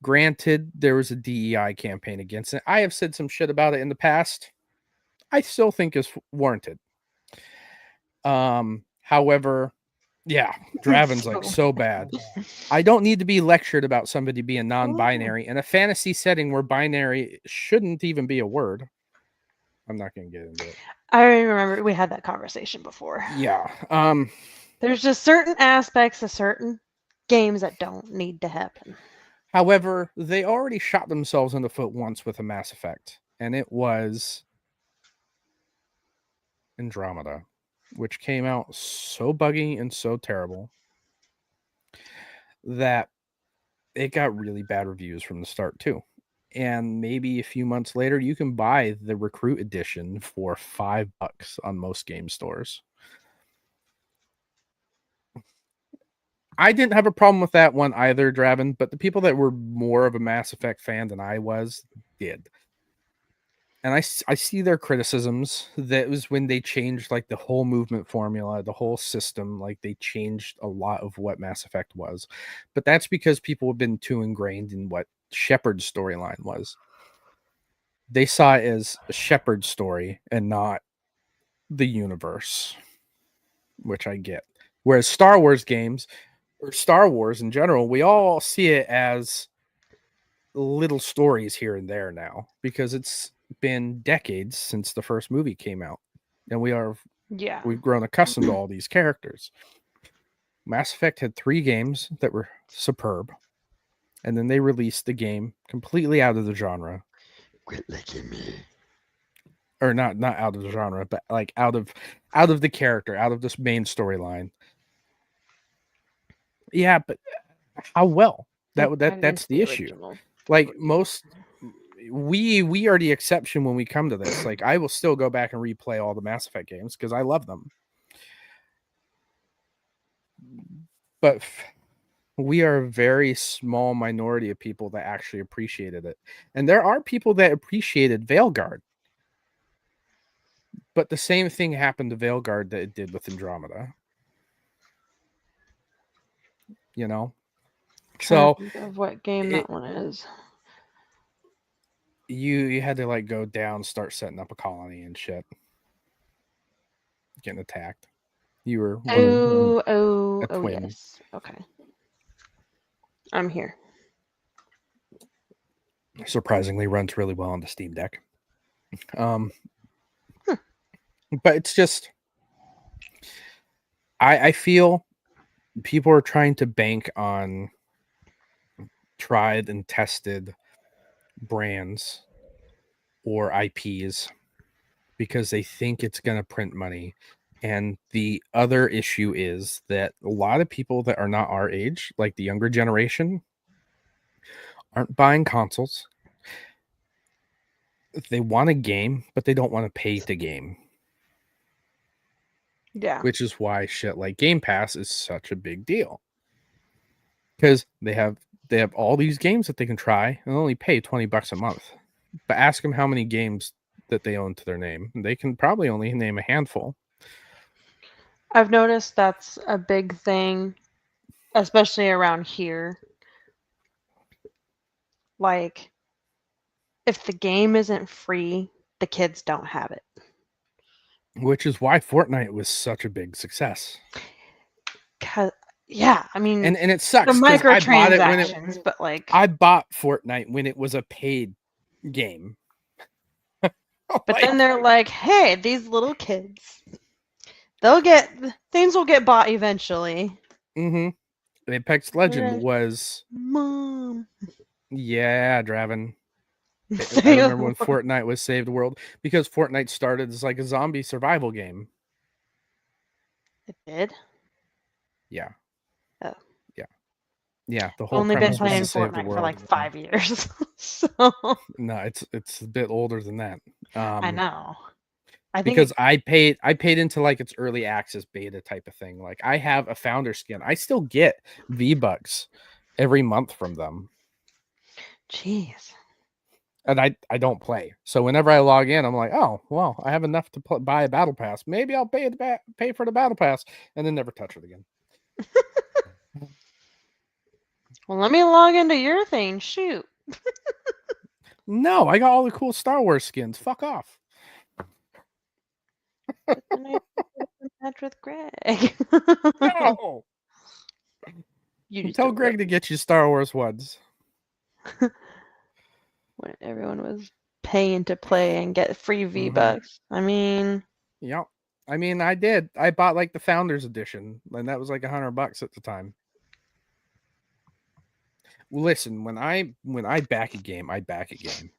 [SPEAKER 1] Granted, there was a DEI campaign against it. I have said some shit about it in the past. I still think is warranted. However, yeah, Draven's like so bad. I don't need to be lectured about somebody being non-binary in a fantasy setting where binary shouldn't even be a word. I'm not going to get into it.
[SPEAKER 2] I remember we had that conversation before.
[SPEAKER 1] Yeah.
[SPEAKER 2] There's just certain aspects of certain games that don't need to happen.
[SPEAKER 1] However, they already shot themselves in the foot once with a Mass Effect, and it was Andromeda, which came out so buggy and so terrible that it got really bad reviews from the start too. And maybe a few months later, you can buy the Recruit Edition for $5 on most game stores. I didn't have a problem with that one either, Draven, but the people that were more of a Mass Effect fan than I was did. And I see their criticisms. That was when they changed like the whole movement formula, the whole system. Like they changed a lot of what Mass Effect was. But that's because people have been too ingrained in what Shepard's storyline was. They saw it as a Shepard story and not the universe, which I get. Whereas Star Wars games, or Star Wars in general, we all see it as little stories here and there now because it's been decades since the first movie came out. and
[SPEAKER 2] Yeah.
[SPEAKER 1] we've grown accustomed to all these characters. Mass Effect had 3 games that were superb, and then they released the game completely out of the genre.
[SPEAKER 3] Quit licking me.
[SPEAKER 1] Or not out of the genre, but like out of the character, out of this main storyline. Yeah, but how well? That's the issue. Like most, we are the exception when we come to this. Like I will still go back and replay all the Mass Effect games because I love them. But we are a very small minority of people that actually appreciated it. And there are people that appreciated Veilguard. But the same thing happened to Veilguard that it did with Andromeda. You know? So
[SPEAKER 2] of what game that one is.
[SPEAKER 1] You had to like go down, start setting up a colony and shit. Getting attacked. You were
[SPEAKER 2] Oh,
[SPEAKER 1] twin.
[SPEAKER 2] yes. Okay. I'm here.
[SPEAKER 1] Surprisingly runs really well on the Steam Deck. But it's just I feel people are trying to bank on tried and tested brands or IPs because they think it's going to print money. And the other issue is that a lot of people that are not our age, like the younger generation, aren't buying consoles. They want a game, but they don't want to pay the game.
[SPEAKER 2] Yeah.
[SPEAKER 1] Which is why shit like Game Pass is such a big deal. Because they have all these games that they can try and only pay $20 a month. But ask them how many games that they own to their name. They can probably only name a handful.
[SPEAKER 2] I've noticed that's a big thing, especially around here. Like, if the game isn't free, the kids don't have it.
[SPEAKER 1] Which is why Fortnite was such a big success.
[SPEAKER 2] Yeah, I mean,
[SPEAKER 1] and it sucks.
[SPEAKER 2] The microtransactions, but like
[SPEAKER 1] I bought Fortnite when it was a paid game.
[SPEAKER 2] But then they're like, hey, these little kids, things will get bought eventually.
[SPEAKER 1] Mm-hmm. Apex Legend was
[SPEAKER 2] Mom.
[SPEAKER 1] Yeah, Draven. I remember when Fortnite was Save the World because Fortnite started as like a zombie survival game.
[SPEAKER 2] It did?
[SPEAKER 1] Yeah.
[SPEAKER 2] Oh.
[SPEAKER 1] Yeah. The whole
[SPEAKER 2] only been
[SPEAKER 1] premise
[SPEAKER 2] playing
[SPEAKER 1] was to save the
[SPEAKER 2] Fortnite
[SPEAKER 1] world
[SPEAKER 2] for like 5 years. So
[SPEAKER 1] no, it's a bit older than that.
[SPEAKER 2] I know. I think
[SPEAKER 1] because I paid into like its early access beta type of thing. Like I have a founder skin. I still get V-Bucks every month from them.
[SPEAKER 2] Jeez.
[SPEAKER 1] And I don't play. So whenever I log in, I'm like, oh, well, I have enough to buy a battle pass. Maybe I'll pay for the battle pass and then never touch it again.
[SPEAKER 2] Well, let me log into your thing. Shoot.
[SPEAKER 1] No, I got all the cool Star Wars skins. Fuck off.
[SPEAKER 2] Match with Greg.
[SPEAKER 1] No. You tell Greg to get you Star Wars ones.
[SPEAKER 2] When everyone was paying to play and get free V-Bucks. I mean...
[SPEAKER 1] Yep. I mean, I did. I bought like the Founders Edition, and that was like $100 at the time. Listen, when I back a game, I back a game.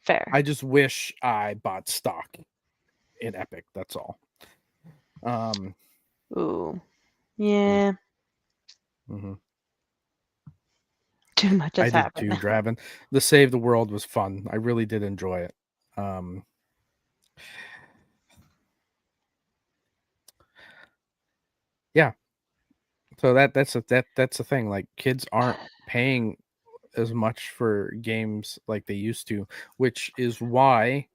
[SPEAKER 2] Fair.
[SPEAKER 1] I just wish I bought stock in Epic. That's all.
[SPEAKER 2] Ooh. Yeah.
[SPEAKER 1] Mm-hmm.
[SPEAKER 2] Too much has happened.
[SPEAKER 1] I did too, Draven. The Save the World was fun. I really did enjoy it. Yeah. So that's the thing. Like kids aren't paying as much for games like they used to, which is why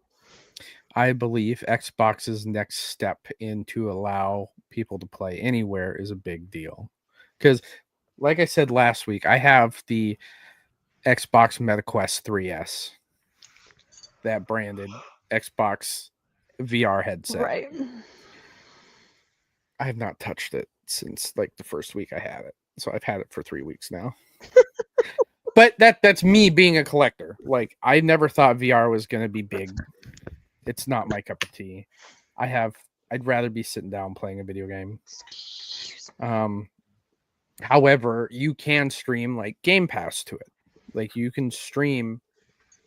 [SPEAKER 1] I believe Xbox's next step into allow people to play anywhere is a big deal. Because like I said last week, I have the Xbox MetaQuest 3S, that branded Xbox VR headset.
[SPEAKER 2] Right.
[SPEAKER 1] I have not touched it since like the first week I had it. So I've had it for 3 weeks now. But that's me being a collector. Like I never thought VR was going to be big. It's not my cup of tea. I'd rather be sitting down playing a video game.
[SPEAKER 2] Excuse me.
[SPEAKER 1] However, you can stream like Game Pass to it. Like you can stream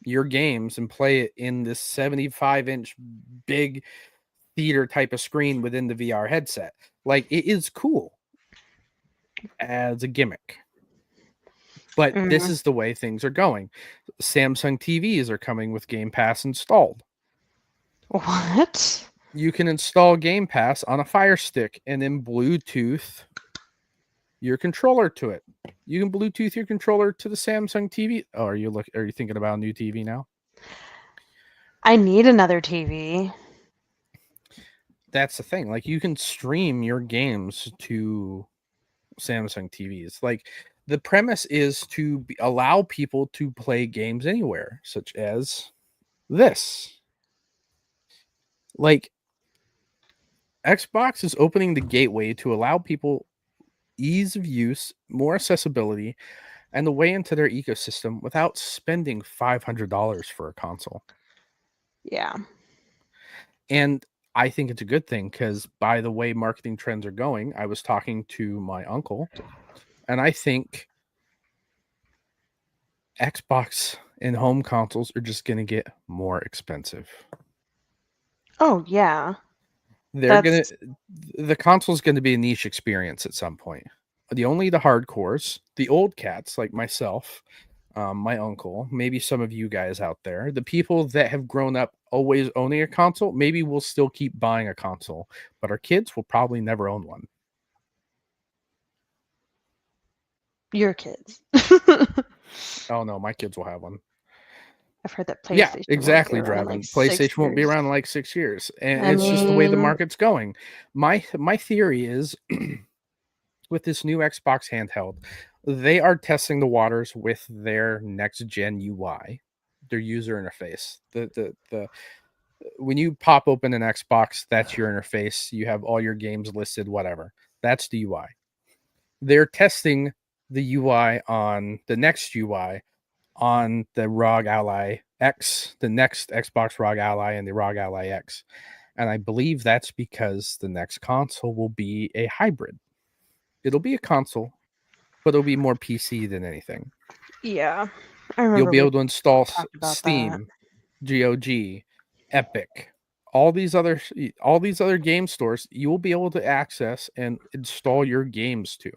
[SPEAKER 1] your games and play it in this 75-inch big theater type of screen within the VR headset. Like it is cool as a gimmick. But this is the way things are going. Samsung TVs are coming with Game Pass installed.
[SPEAKER 2] What?
[SPEAKER 1] You can install Game Pass on a Fire Stick and then Bluetooth your controller to it. You can Bluetooth your controller to the Samsung TV. Oh, are you thinking about a new TV now?
[SPEAKER 2] I need another TV.
[SPEAKER 1] That's the thing. Like you can stream your games to Samsung TVs. Like the premise is to allow people to play games anywhere, such as this. Like Xbox is opening the gateway to allow people ease of use, more accessibility, and the way into their ecosystem without spending $500 for a console.
[SPEAKER 2] Yeah.
[SPEAKER 1] And I think it's a good thing because by the way marketing trends are going, I was talking to my uncle, and I think Xbox and home consoles are just going to get more expensive.
[SPEAKER 2] Oh, yeah.
[SPEAKER 1] The console's going to be a niche experience at some point. The hardcores, the old cats like myself, my uncle, maybe some of you guys out there, the people that have grown up always owning a console, maybe we'll still keep buying a console, but our kids will probably never own one.
[SPEAKER 2] Your kids.
[SPEAKER 1] Oh no, my kids will have one.
[SPEAKER 2] I've heard that PlayStation.
[SPEAKER 1] Yeah, exactly,
[SPEAKER 2] won't be around in,
[SPEAKER 1] Draven.
[SPEAKER 2] like, 6
[SPEAKER 1] PlayStation won't be
[SPEAKER 2] years.
[SPEAKER 1] around in like 6 years, and
[SPEAKER 2] I
[SPEAKER 1] it's just the way the
[SPEAKER 2] mean-
[SPEAKER 1] market's going. My theory is, with this new Xbox handheld, they are testing the waters with their next gen UI, their user interface. The when you pop open an Xbox, that's your interface. You have all your games listed, whatever. That's the UI. They're testing the UI on the next UI on the ROG Ally X, the next Xbox ROG Ally, and the ROG Ally X. And I believe that's because the next console will be a hybrid. It'll be a console, but it'll be more PC than anything.
[SPEAKER 2] Yeah. I remember
[SPEAKER 1] You'll be able to install
[SPEAKER 2] talked about
[SPEAKER 1] Steam, GOG, Epic, all these other game stores. You will be able to access and install your games to,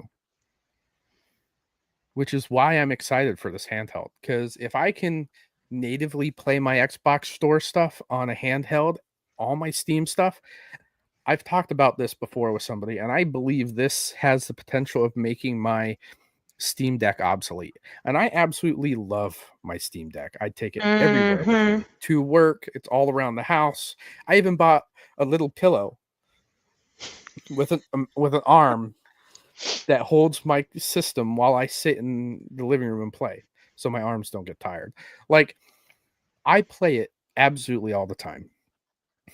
[SPEAKER 1] which is why I'm excited for this handheld. Because if I can natively play my Xbox store stuff on a handheld, all my Steam stuff, I've talked about this before with somebody, and I believe this has the potential of making my Steam Deck obsolete. And I absolutely love my Steam Deck. I take it everywhere with me to work. It's all around the house. I even bought a little pillow with an arm that holds my system while I sit in the living room and play, so my arms don't get tired. Like, I play it absolutely all the time.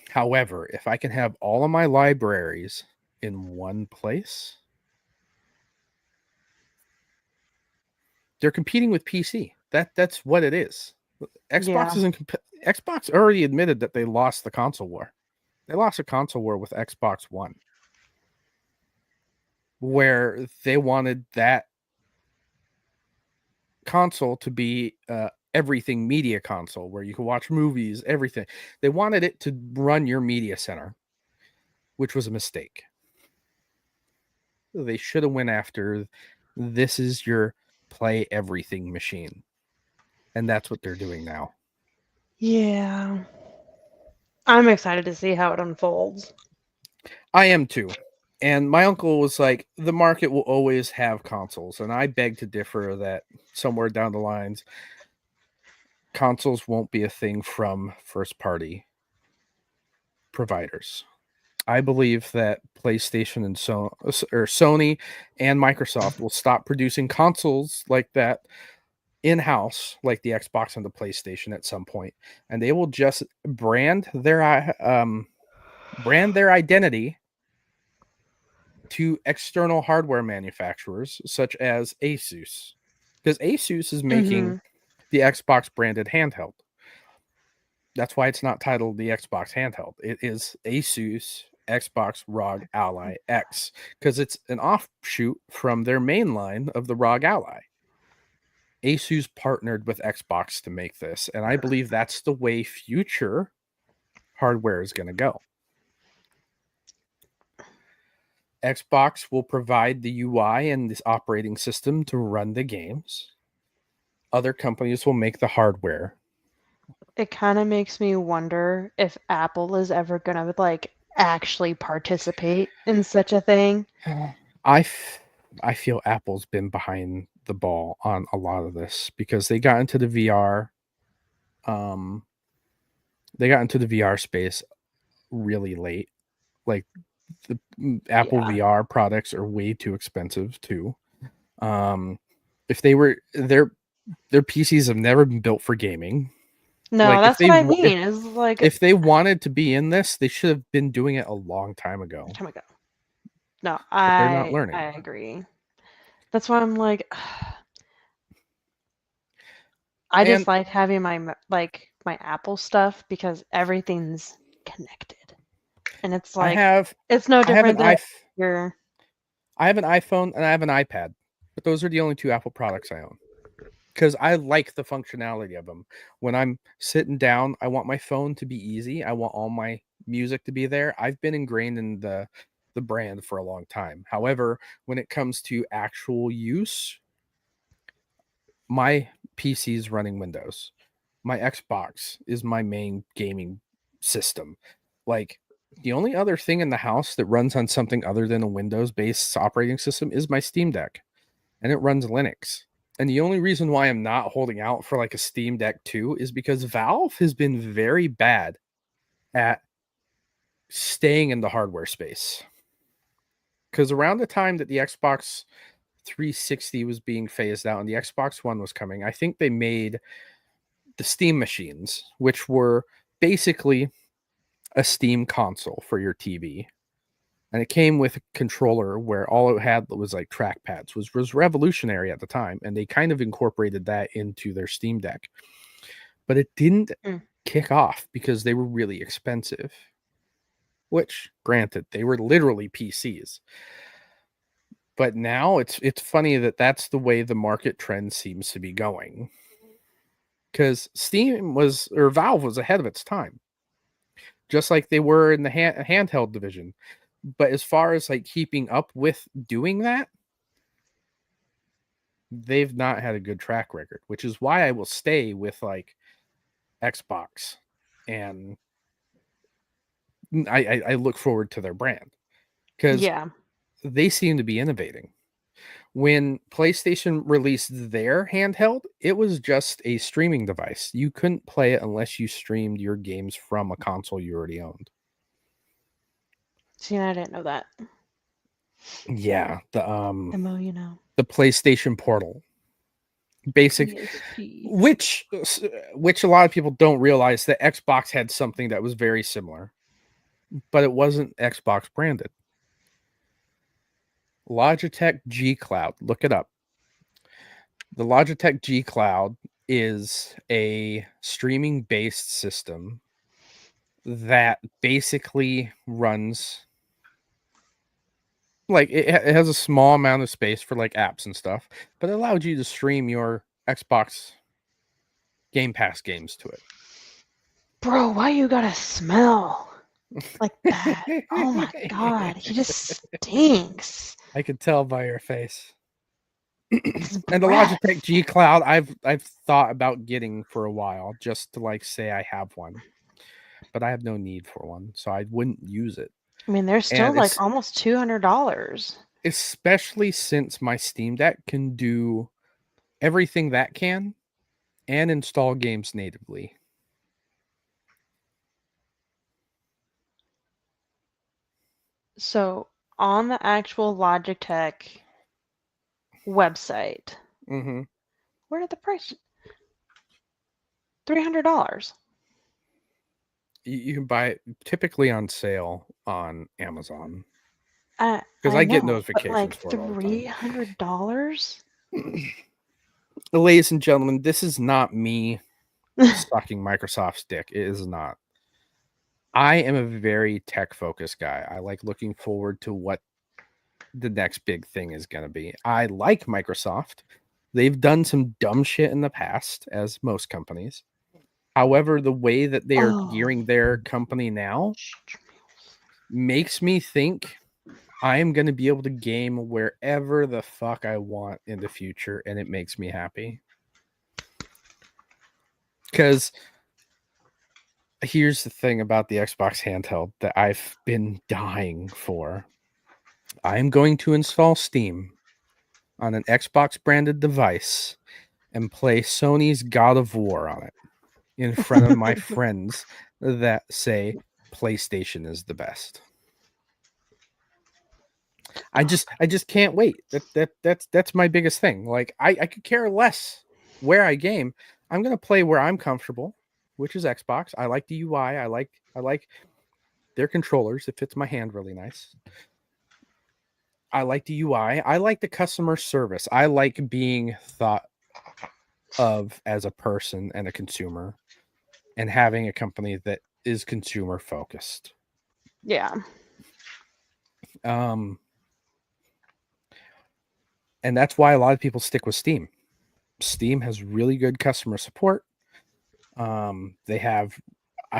[SPEAKER 1] However, if I can have all of my libraries in one place, they're competing with PC. That's what it is. Xbox Xbox already admitted that they lost the console war. They lost a console war with Xbox One, where they wanted that console to be everything media console, where you can watch movies, everything. They wanted it to run your media center, which was a mistake. They should have went after, this is your play everything machine. And that's what they're doing now.
[SPEAKER 2] Yeah. I'm excited to see how it unfolds.
[SPEAKER 1] I am too. And my uncle was like, the market will always have consoles. And I beg to differ that somewhere down the lines, consoles won't be a thing from first party providers. I believe that PlayStation and Sony and Microsoft will stop producing consoles like that in-house, like the Xbox and the PlayStation at some point, and they will just brand their identity to external hardware manufacturers such as Asus, because Asus is making the Xbox branded handheld. That's why it's not titled the Xbox handheld. It is Asus Xbox ROG Ally X because it's an offshoot from their main line of the ROG Ally. Asus partnered with Xbox to make this, and I believe that's the way future hardware is going to go. Xbox will provide the UI and this operating system to run the games. Other companies will make the hardware.
[SPEAKER 2] It kind of makes me wonder if Apple is ever gonna like actually participate in such a thing.
[SPEAKER 1] I feel Apple's been behind the ball on a lot of this because they got into the VR. They got into the VR space really late. Like the Apple
[SPEAKER 2] Yeah.
[SPEAKER 1] VR products are way too expensive too. If they were their PCs have never been built for gaming.
[SPEAKER 2] No,
[SPEAKER 1] Like
[SPEAKER 2] that's what I mean. Is like
[SPEAKER 1] if they wanted to be in this, they should have been doing it a long time ago.
[SPEAKER 2] time ago. No,
[SPEAKER 1] But they're not
[SPEAKER 2] I
[SPEAKER 1] learning.
[SPEAKER 2] agree. That's why I'm like, I just like having my my Apple stuff because everything's connected, and it's like it's no different than your.
[SPEAKER 1] I have an iPhone and I have an iPad, but those are the only two Apple products I own because I like the functionality of them. When I'm sitting down, I want my phone to be easy. I want all my music to be there. I've been ingrained in the brand for a long time. However, when it comes to actual use, my PC is running Windows. My Xbox is my main gaming system. Like the only other thing in the house that runs on something other than a Windows-based operating system is my Steam Deck, and it runs Linux. And the only reason why I'm not holding out for like a Steam Deck 2 is because Valve has been very bad at staying in the hardware space. Because around the time that the Xbox 360 was being phased out and the Xbox One was coming, I think they made the Steam machines, which were basically a Steam console for your TV. And it came with a controller where all it had was like trackpads, was revolutionary at the time. And they kind of incorporated that into their Steam Deck. But it didn't kick off because they were really expensive. Which, granted, they were literally PCs. But now it's funny that that's the way the market trend seems to be going. Because Valve was ahead of its time. Just like they were in the handheld division. But as far as like keeping up with doing that, they've not had a good track record, which is why I will stay with like Xbox, and I look forward to their brand because they seem to be innovating. When PlayStation released their handheld, it was just a streaming device. You couldn't play it unless you streamed your games from a console you already owned.
[SPEAKER 2] See, I didn't know that.
[SPEAKER 1] Yeah, the
[SPEAKER 2] the
[SPEAKER 1] PlayStation Portal, which a lot of people don't realize that Xbox had something that was very similar, but it wasn't Xbox branded. Logitech G Cloud, look it up. The Logitech G Cloud is a streaming based system that basically runs like it has a small amount of space for like apps and stuff, but it allowed you to stream your Xbox Game Pass games to it.
[SPEAKER 2] Bro, why you gotta smell like that? Oh my god, he just stinks.
[SPEAKER 1] I could tell by your face. And the Logitech G Cloud, I've thought about getting for a while just to like say I have one, but I have no need for one, so I wouldn't use it.
[SPEAKER 2] I mean, they're still like almost $200.
[SPEAKER 1] Especially since my Steam Deck can do everything that can and install games natively.
[SPEAKER 2] So on the actual Logitech website, where did the price? $300.
[SPEAKER 1] You can buy it typically on sale on Amazon.
[SPEAKER 2] Because
[SPEAKER 1] I get notifications
[SPEAKER 2] like
[SPEAKER 1] for it all the time.
[SPEAKER 2] $300.
[SPEAKER 1] Ladies and gentlemen, this is not me sucking Microsoft's dick. It is not. I am a very tech-focused guy. I like looking forward to what the next big thing is going to be. I like Microsoft. They've done some dumb shit in the past, as most companies. However, the way that they are gearing their company now makes me think I am going to be able to game wherever the fuck I want in the future, and it makes me happy. Because here's the thing about the Xbox handheld that I've been dying for. I am going to install Steam on an Xbox branded device and play Sony's God of War on it in front of my friends that say PlayStation is the best. I just can't wait. That's my biggest thing. Like I could care less where I game. I'm gonna play where I'm comfortable, which is Xbox. I like the UI. I like their controllers. It fits my hand really nice. I like the UI. I like the customer service. I like being thought of as a person and a consumer, and having a company that is consumer focused.
[SPEAKER 2] Yeah.
[SPEAKER 1] And that's why a lot of people stick with Steam. Steam has really good customer support. They have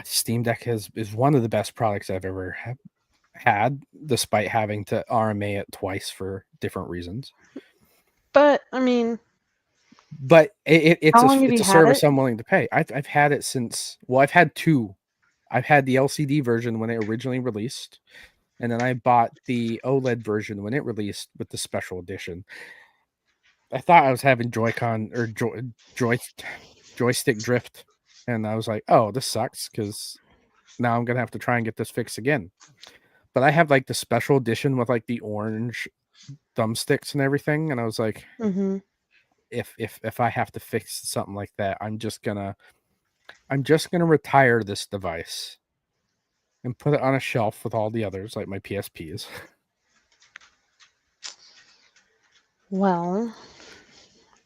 [SPEAKER 1] Steam Deck is one of the best products I've ever had, despite having to RMA it twice for different reasons.
[SPEAKER 2] But I mean,
[SPEAKER 1] but it's
[SPEAKER 2] how long have
[SPEAKER 1] it's
[SPEAKER 2] you
[SPEAKER 1] a
[SPEAKER 2] had
[SPEAKER 1] service
[SPEAKER 2] it?
[SPEAKER 1] I'm willing to pay. I've had it since, well, I've had two. I've had the LCD version when it originally released, and then I bought the OLED version when it released with the special edition. I thought I was having Joy-Con or joystick drift, and I was like, "Oh, this sucks," because now I'm gonna have to try and get this fixed again. But I have like the special edition with like the orange thumbsticks and everything, and I was like,
[SPEAKER 2] Mm-hmm.
[SPEAKER 1] if I have to fix something like that, I'm just gonna retire this device and put it on a shelf with all the others, like my PSPs.
[SPEAKER 2] Well,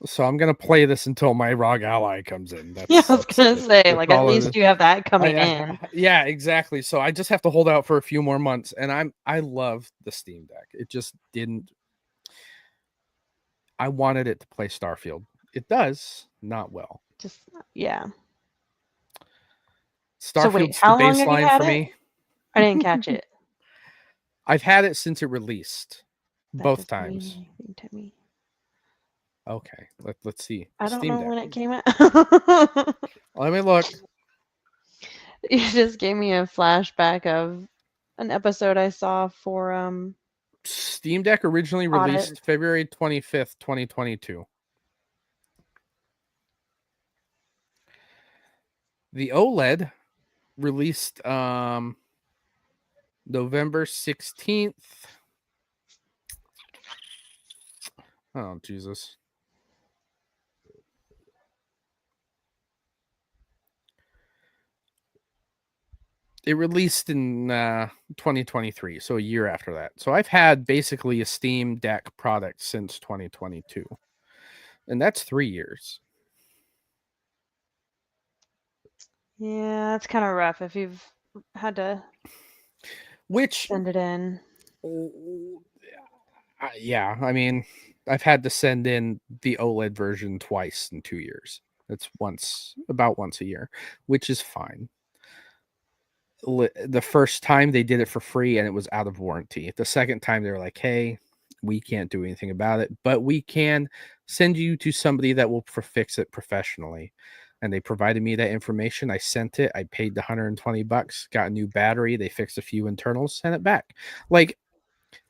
[SPEAKER 1] So I'm gonna play this until my ROG Ally comes in.
[SPEAKER 2] yeah, I was gonna say, like, at
[SPEAKER 1] all
[SPEAKER 2] least you have that coming in.
[SPEAKER 1] Yeah, exactly. So I just have to hold out for a few more months, and I love the Steam Deck. It just didn't. I wanted it to play Starfield. It does, not well.
[SPEAKER 2] Just yeah.
[SPEAKER 1] Starfield's
[SPEAKER 2] So wait, how
[SPEAKER 1] the
[SPEAKER 2] long have you
[SPEAKER 1] baseline
[SPEAKER 2] had
[SPEAKER 1] for
[SPEAKER 2] it?
[SPEAKER 1] me.
[SPEAKER 2] I didn't catch it.
[SPEAKER 1] I've had it since it released,
[SPEAKER 2] That
[SPEAKER 1] both
[SPEAKER 2] doesn't mean
[SPEAKER 1] times.
[SPEAKER 2] anything to me.
[SPEAKER 1] Okay, let's see.
[SPEAKER 2] I don't
[SPEAKER 1] Steam
[SPEAKER 2] know
[SPEAKER 1] Deck.
[SPEAKER 2] when it came out.
[SPEAKER 1] Let me look.
[SPEAKER 2] You just gave me a flashback of an episode I saw for
[SPEAKER 1] Steam Deck originally released February 25th, 2022. The OLED released November 16th. Oh, Jesus. It released in 2023, so a year after that. So I've had basically a Steam Deck product since 2022. And that's 3 years.
[SPEAKER 2] Yeah, that's kind of rough if you've had to send it in.
[SPEAKER 1] Yeah, I mean, I've had to send in the OLED version twice in 2 years. That's about once a year, which is fine. The first time they did it for free and it was out of warranty. The second time they were like, "Hey, we can't do anything about it, but we can send you to somebody that will fix it professionally." And they provided me that information. I sent it. I paid the $120, got a new battery. They fixed a few internals, sent it back. Like,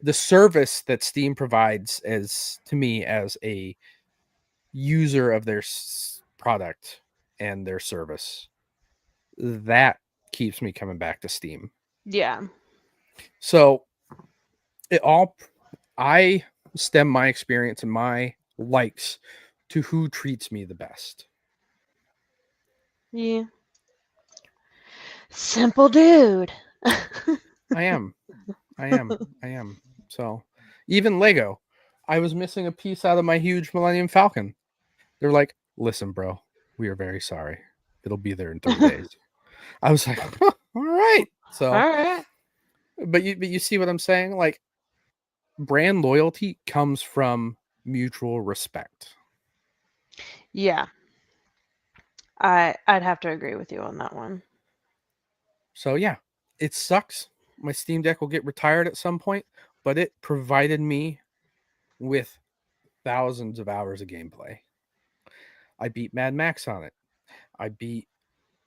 [SPEAKER 1] the service that Steam provides to me as a user of their product and their service, that keeps me coming back to Steam.
[SPEAKER 2] Yeah.
[SPEAKER 1] So I stem my experience and my likes to who treats me the best.
[SPEAKER 2] Yeah. Simple dude.
[SPEAKER 1] I am. So even Lego, I was missing a piece out of my huge Millennium Falcon. They're like, "Listen, bro, we are very sorry. It'll be there in 30 days. I was like, all right. So,
[SPEAKER 2] All right.
[SPEAKER 1] but you see what I'm saying? Like, brand loyalty comes from mutual respect.
[SPEAKER 2] Yeah. I'd have to agree with you on that one.
[SPEAKER 1] So yeah, it sucks. My Steam Deck will get retired at some point, but it provided me with thousands of hours of gameplay. I beat Mad Max on it. I beat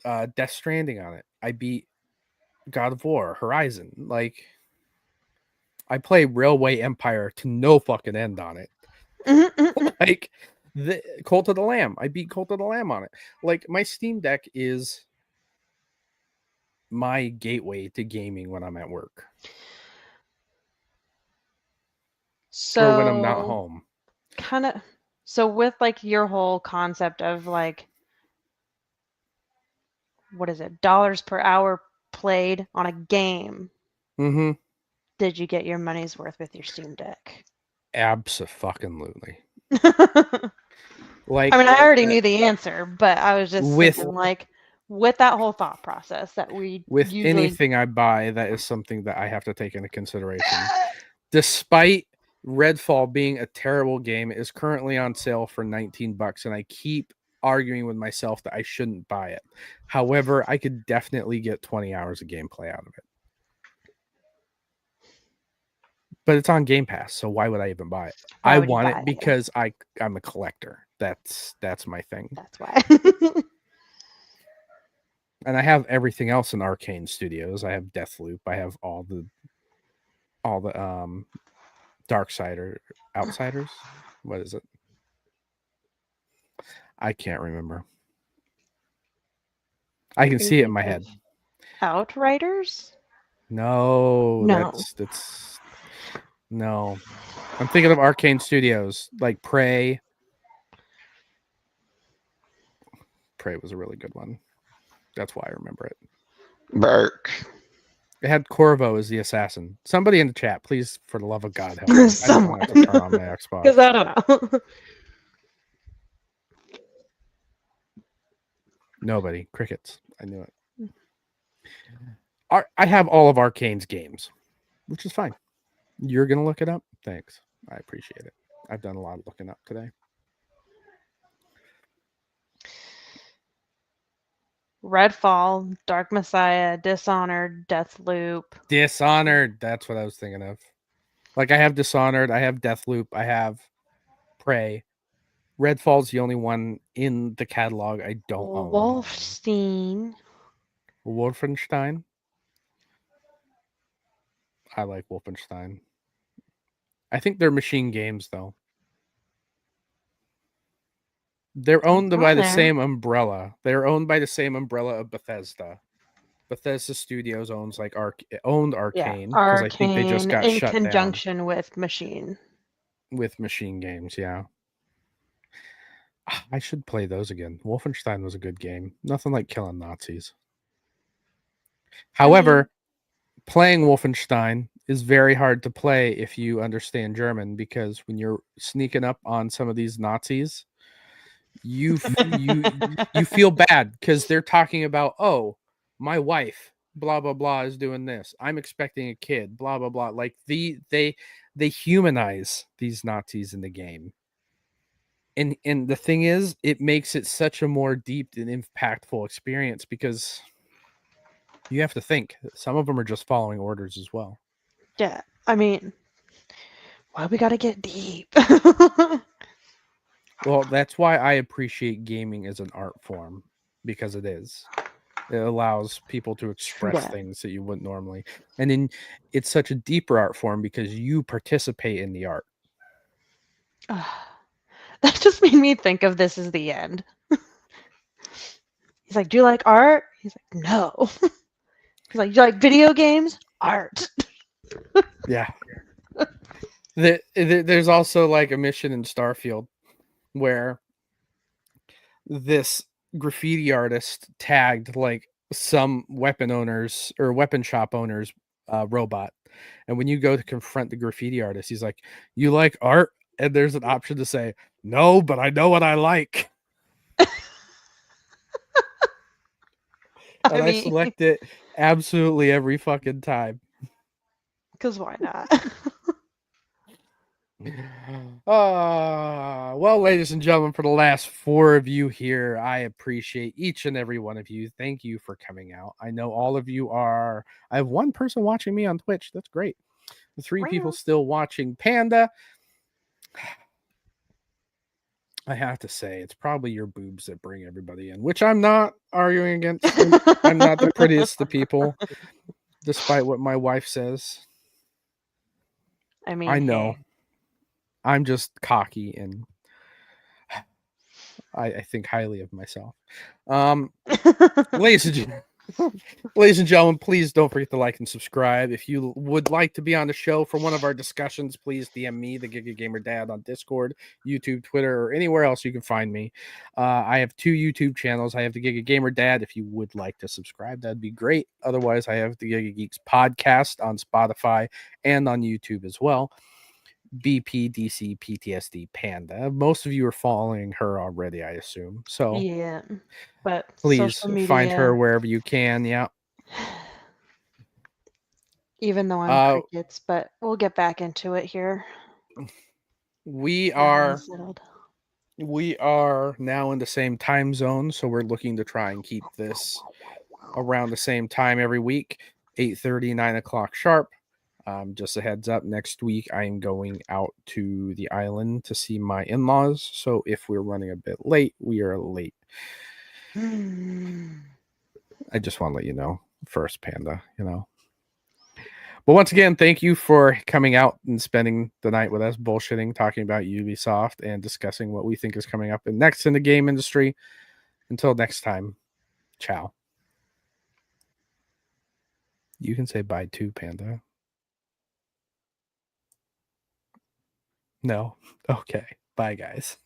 [SPEAKER 1] Death Stranding on it. I beat God of War, Horizon. Like, I play Railway Empire to no fucking end on it. Like, the Cult of the Lamb. I beat Cult of the Lamb on it. Like, my Steam Deck is my gateway to gaming when I'm at work or when I'm not
[SPEAKER 2] So
[SPEAKER 1] home.
[SPEAKER 2] kind of so with like your whole concept of like what is it, dollars per hour played on a game,
[SPEAKER 1] Mm-hmm.
[SPEAKER 2] did you get your money's worth with your Steam Deck?
[SPEAKER 1] Abso-fucking-lutely.
[SPEAKER 2] I
[SPEAKER 1] Like,
[SPEAKER 2] mean, I already knew the answer, but I was just
[SPEAKER 1] with
[SPEAKER 2] thinking like with that whole thought process that we
[SPEAKER 1] with
[SPEAKER 2] usually
[SPEAKER 1] anything I buy, that is something that I have to take into consideration. Despite Redfall being a terrible game, it is currently on sale for $19, and I keep arguing with myself that I shouldn't buy it. However, I could definitely get 20 hours of gameplay out of it. But it's on Game Pass, so why would I even buy it?
[SPEAKER 2] Why
[SPEAKER 1] I
[SPEAKER 2] would you
[SPEAKER 1] want
[SPEAKER 2] buy
[SPEAKER 1] it
[SPEAKER 2] it?
[SPEAKER 1] because I'm a collector. That's my thing.
[SPEAKER 2] That's why.
[SPEAKER 1] And I have everything else in Arcane Studios. I have Deathloop. I have all the Darksider Outsiders. What is it? I can't remember. I can see it in my head.
[SPEAKER 2] Outriders?
[SPEAKER 1] No,
[SPEAKER 2] No.
[SPEAKER 1] that's no. I'm thinking of Arcane Studios, like Prey. Prey was a really good one. That's why I remember it.
[SPEAKER 3] Burke.
[SPEAKER 1] It had Corvo as the assassin. Somebody in the chat, please, for the love of God, help me. I don't want to turn on my Xbox.
[SPEAKER 2] Because I don't know.
[SPEAKER 1] Nobody. Crickets. I knew it. I have all of Arcane's games, which is fine. You're going to look it up? Thanks. I appreciate it. I've done a lot of looking up today.
[SPEAKER 2] Redfall, Dark Messiah, Dishonored, Deathloop.
[SPEAKER 1] Dishonored. That's what I was thinking of. Like, I have Dishonored. I have Deathloop. I have Prey. Redfall's the only one in the catalog I don't own.
[SPEAKER 2] Wolfenstein.
[SPEAKER 1] Wolfenstein. I like Wolfenstein. I think they're machine games, though. They're owned by the same umbrella. They're owned by the same umbrella of Bethesda. Bethesda Studios owns like Arcane because I think they just got
[SPEAKER 2] in
[SPEAKER 1] shut
[SPEAKER 2] conjunction with Machine.
[SPEAKER 1] with machine games. Yeah, I should play those again. Wolfenstein was a good game. Nothing like killing Nazis. However, playing Wolfenstein is very hard to play if you understand German, because when you're sneaking up on some of these Nazis, you feel bad because they're talking about, oh, my wife, blah blah blah, is doing this. I'm expecting a kid, blah blah blah. Like they humanize these Nazis in the game. And the thing is, it makes it such a more deep and impactful experience because you have to think some of them are just following orders as well.
[SPEAKER 2] Yeah, I mean, why we gotta get deep?
[SPEAKER 1] Well, that's why I appreciate gaming as an art form, because it is. It allows people to express things that you wouldn't normally. And then it's such a deeper art form because you participate in the art.
[SPEAKER 2] That just made me think of This Is the End. He's like, do you like art? He's like, no. He's like, do you like video games? Art.
[SPEAKER 1] Yeah. There's also like a mission in Starfield where this graffiti artist tagged like some weapon owners or weapon shop owners robot, and when you go to confront the graffiti artist, he's like, you like art? And there's an option to say no, but I know what I like. And I select it absolutely every fucking time.
[SPEAKER 2] Because why not?
[SPEAKER 1] Well, ladies and gentlemen, for the last 4 of you here, I appreciate each and every one of you. Thank you for coming out. I know all of you are. I have 1 person watching me on Twitch. That's great. The 3 people still watching Panda. I have to say, it's probably your boobs that bring everybody in, which I'm not arguing against. I'm not the prettiest of people, despite what my wife says.
[SPEAKER 2] I mean,
[SPEAKER 1] I know.
[SPEAKER 2] hey.
[SPEAKER 1] I'm just cocky and I think highly of myself. Ladies and gentlemen, please don't forget to like and subscribe. If you would like to be on the show for one of our discussions, please DM me, the Giga Gamer Dad, on Discord, YouTube, Twitter, or anywhere else you can find me. I have 2 YouTube channels. I have the Giga Gamer Dad. If you would like to subscribe, that'd be great. Otherwise, I have the Giga Geeks podcast on Spotify and on YouTube as well. BPDC PTSD Panda. Most of you are following her already, I assume. So
[SPEAKER 2] yeah, but
[SPEAKER 1] please
[SPEAKER 2] social media,
[SPEAKER 1] find her wherever you can. Yeah.
[SPEAKER 2] even though I'm crickets, but we'll get back into it here.
[SPEAKER 1] We are now in the same time zone, so we're looking to try and keep this around the same time every week, 8:30, 9 o'clock sharp. Just a heads up, next week I am going out to the island to see my in-laws. So if we're running a bit late, we are late. I just want to let you know first, Panda, But once again, thank you for coming out and spending the night with us, bullshitting, talking about Ubisoft, and discussing what we think is coming up next in the game industry. Until next time, ciao. You can say bye too, Panda. No? Okay. Bye, guys.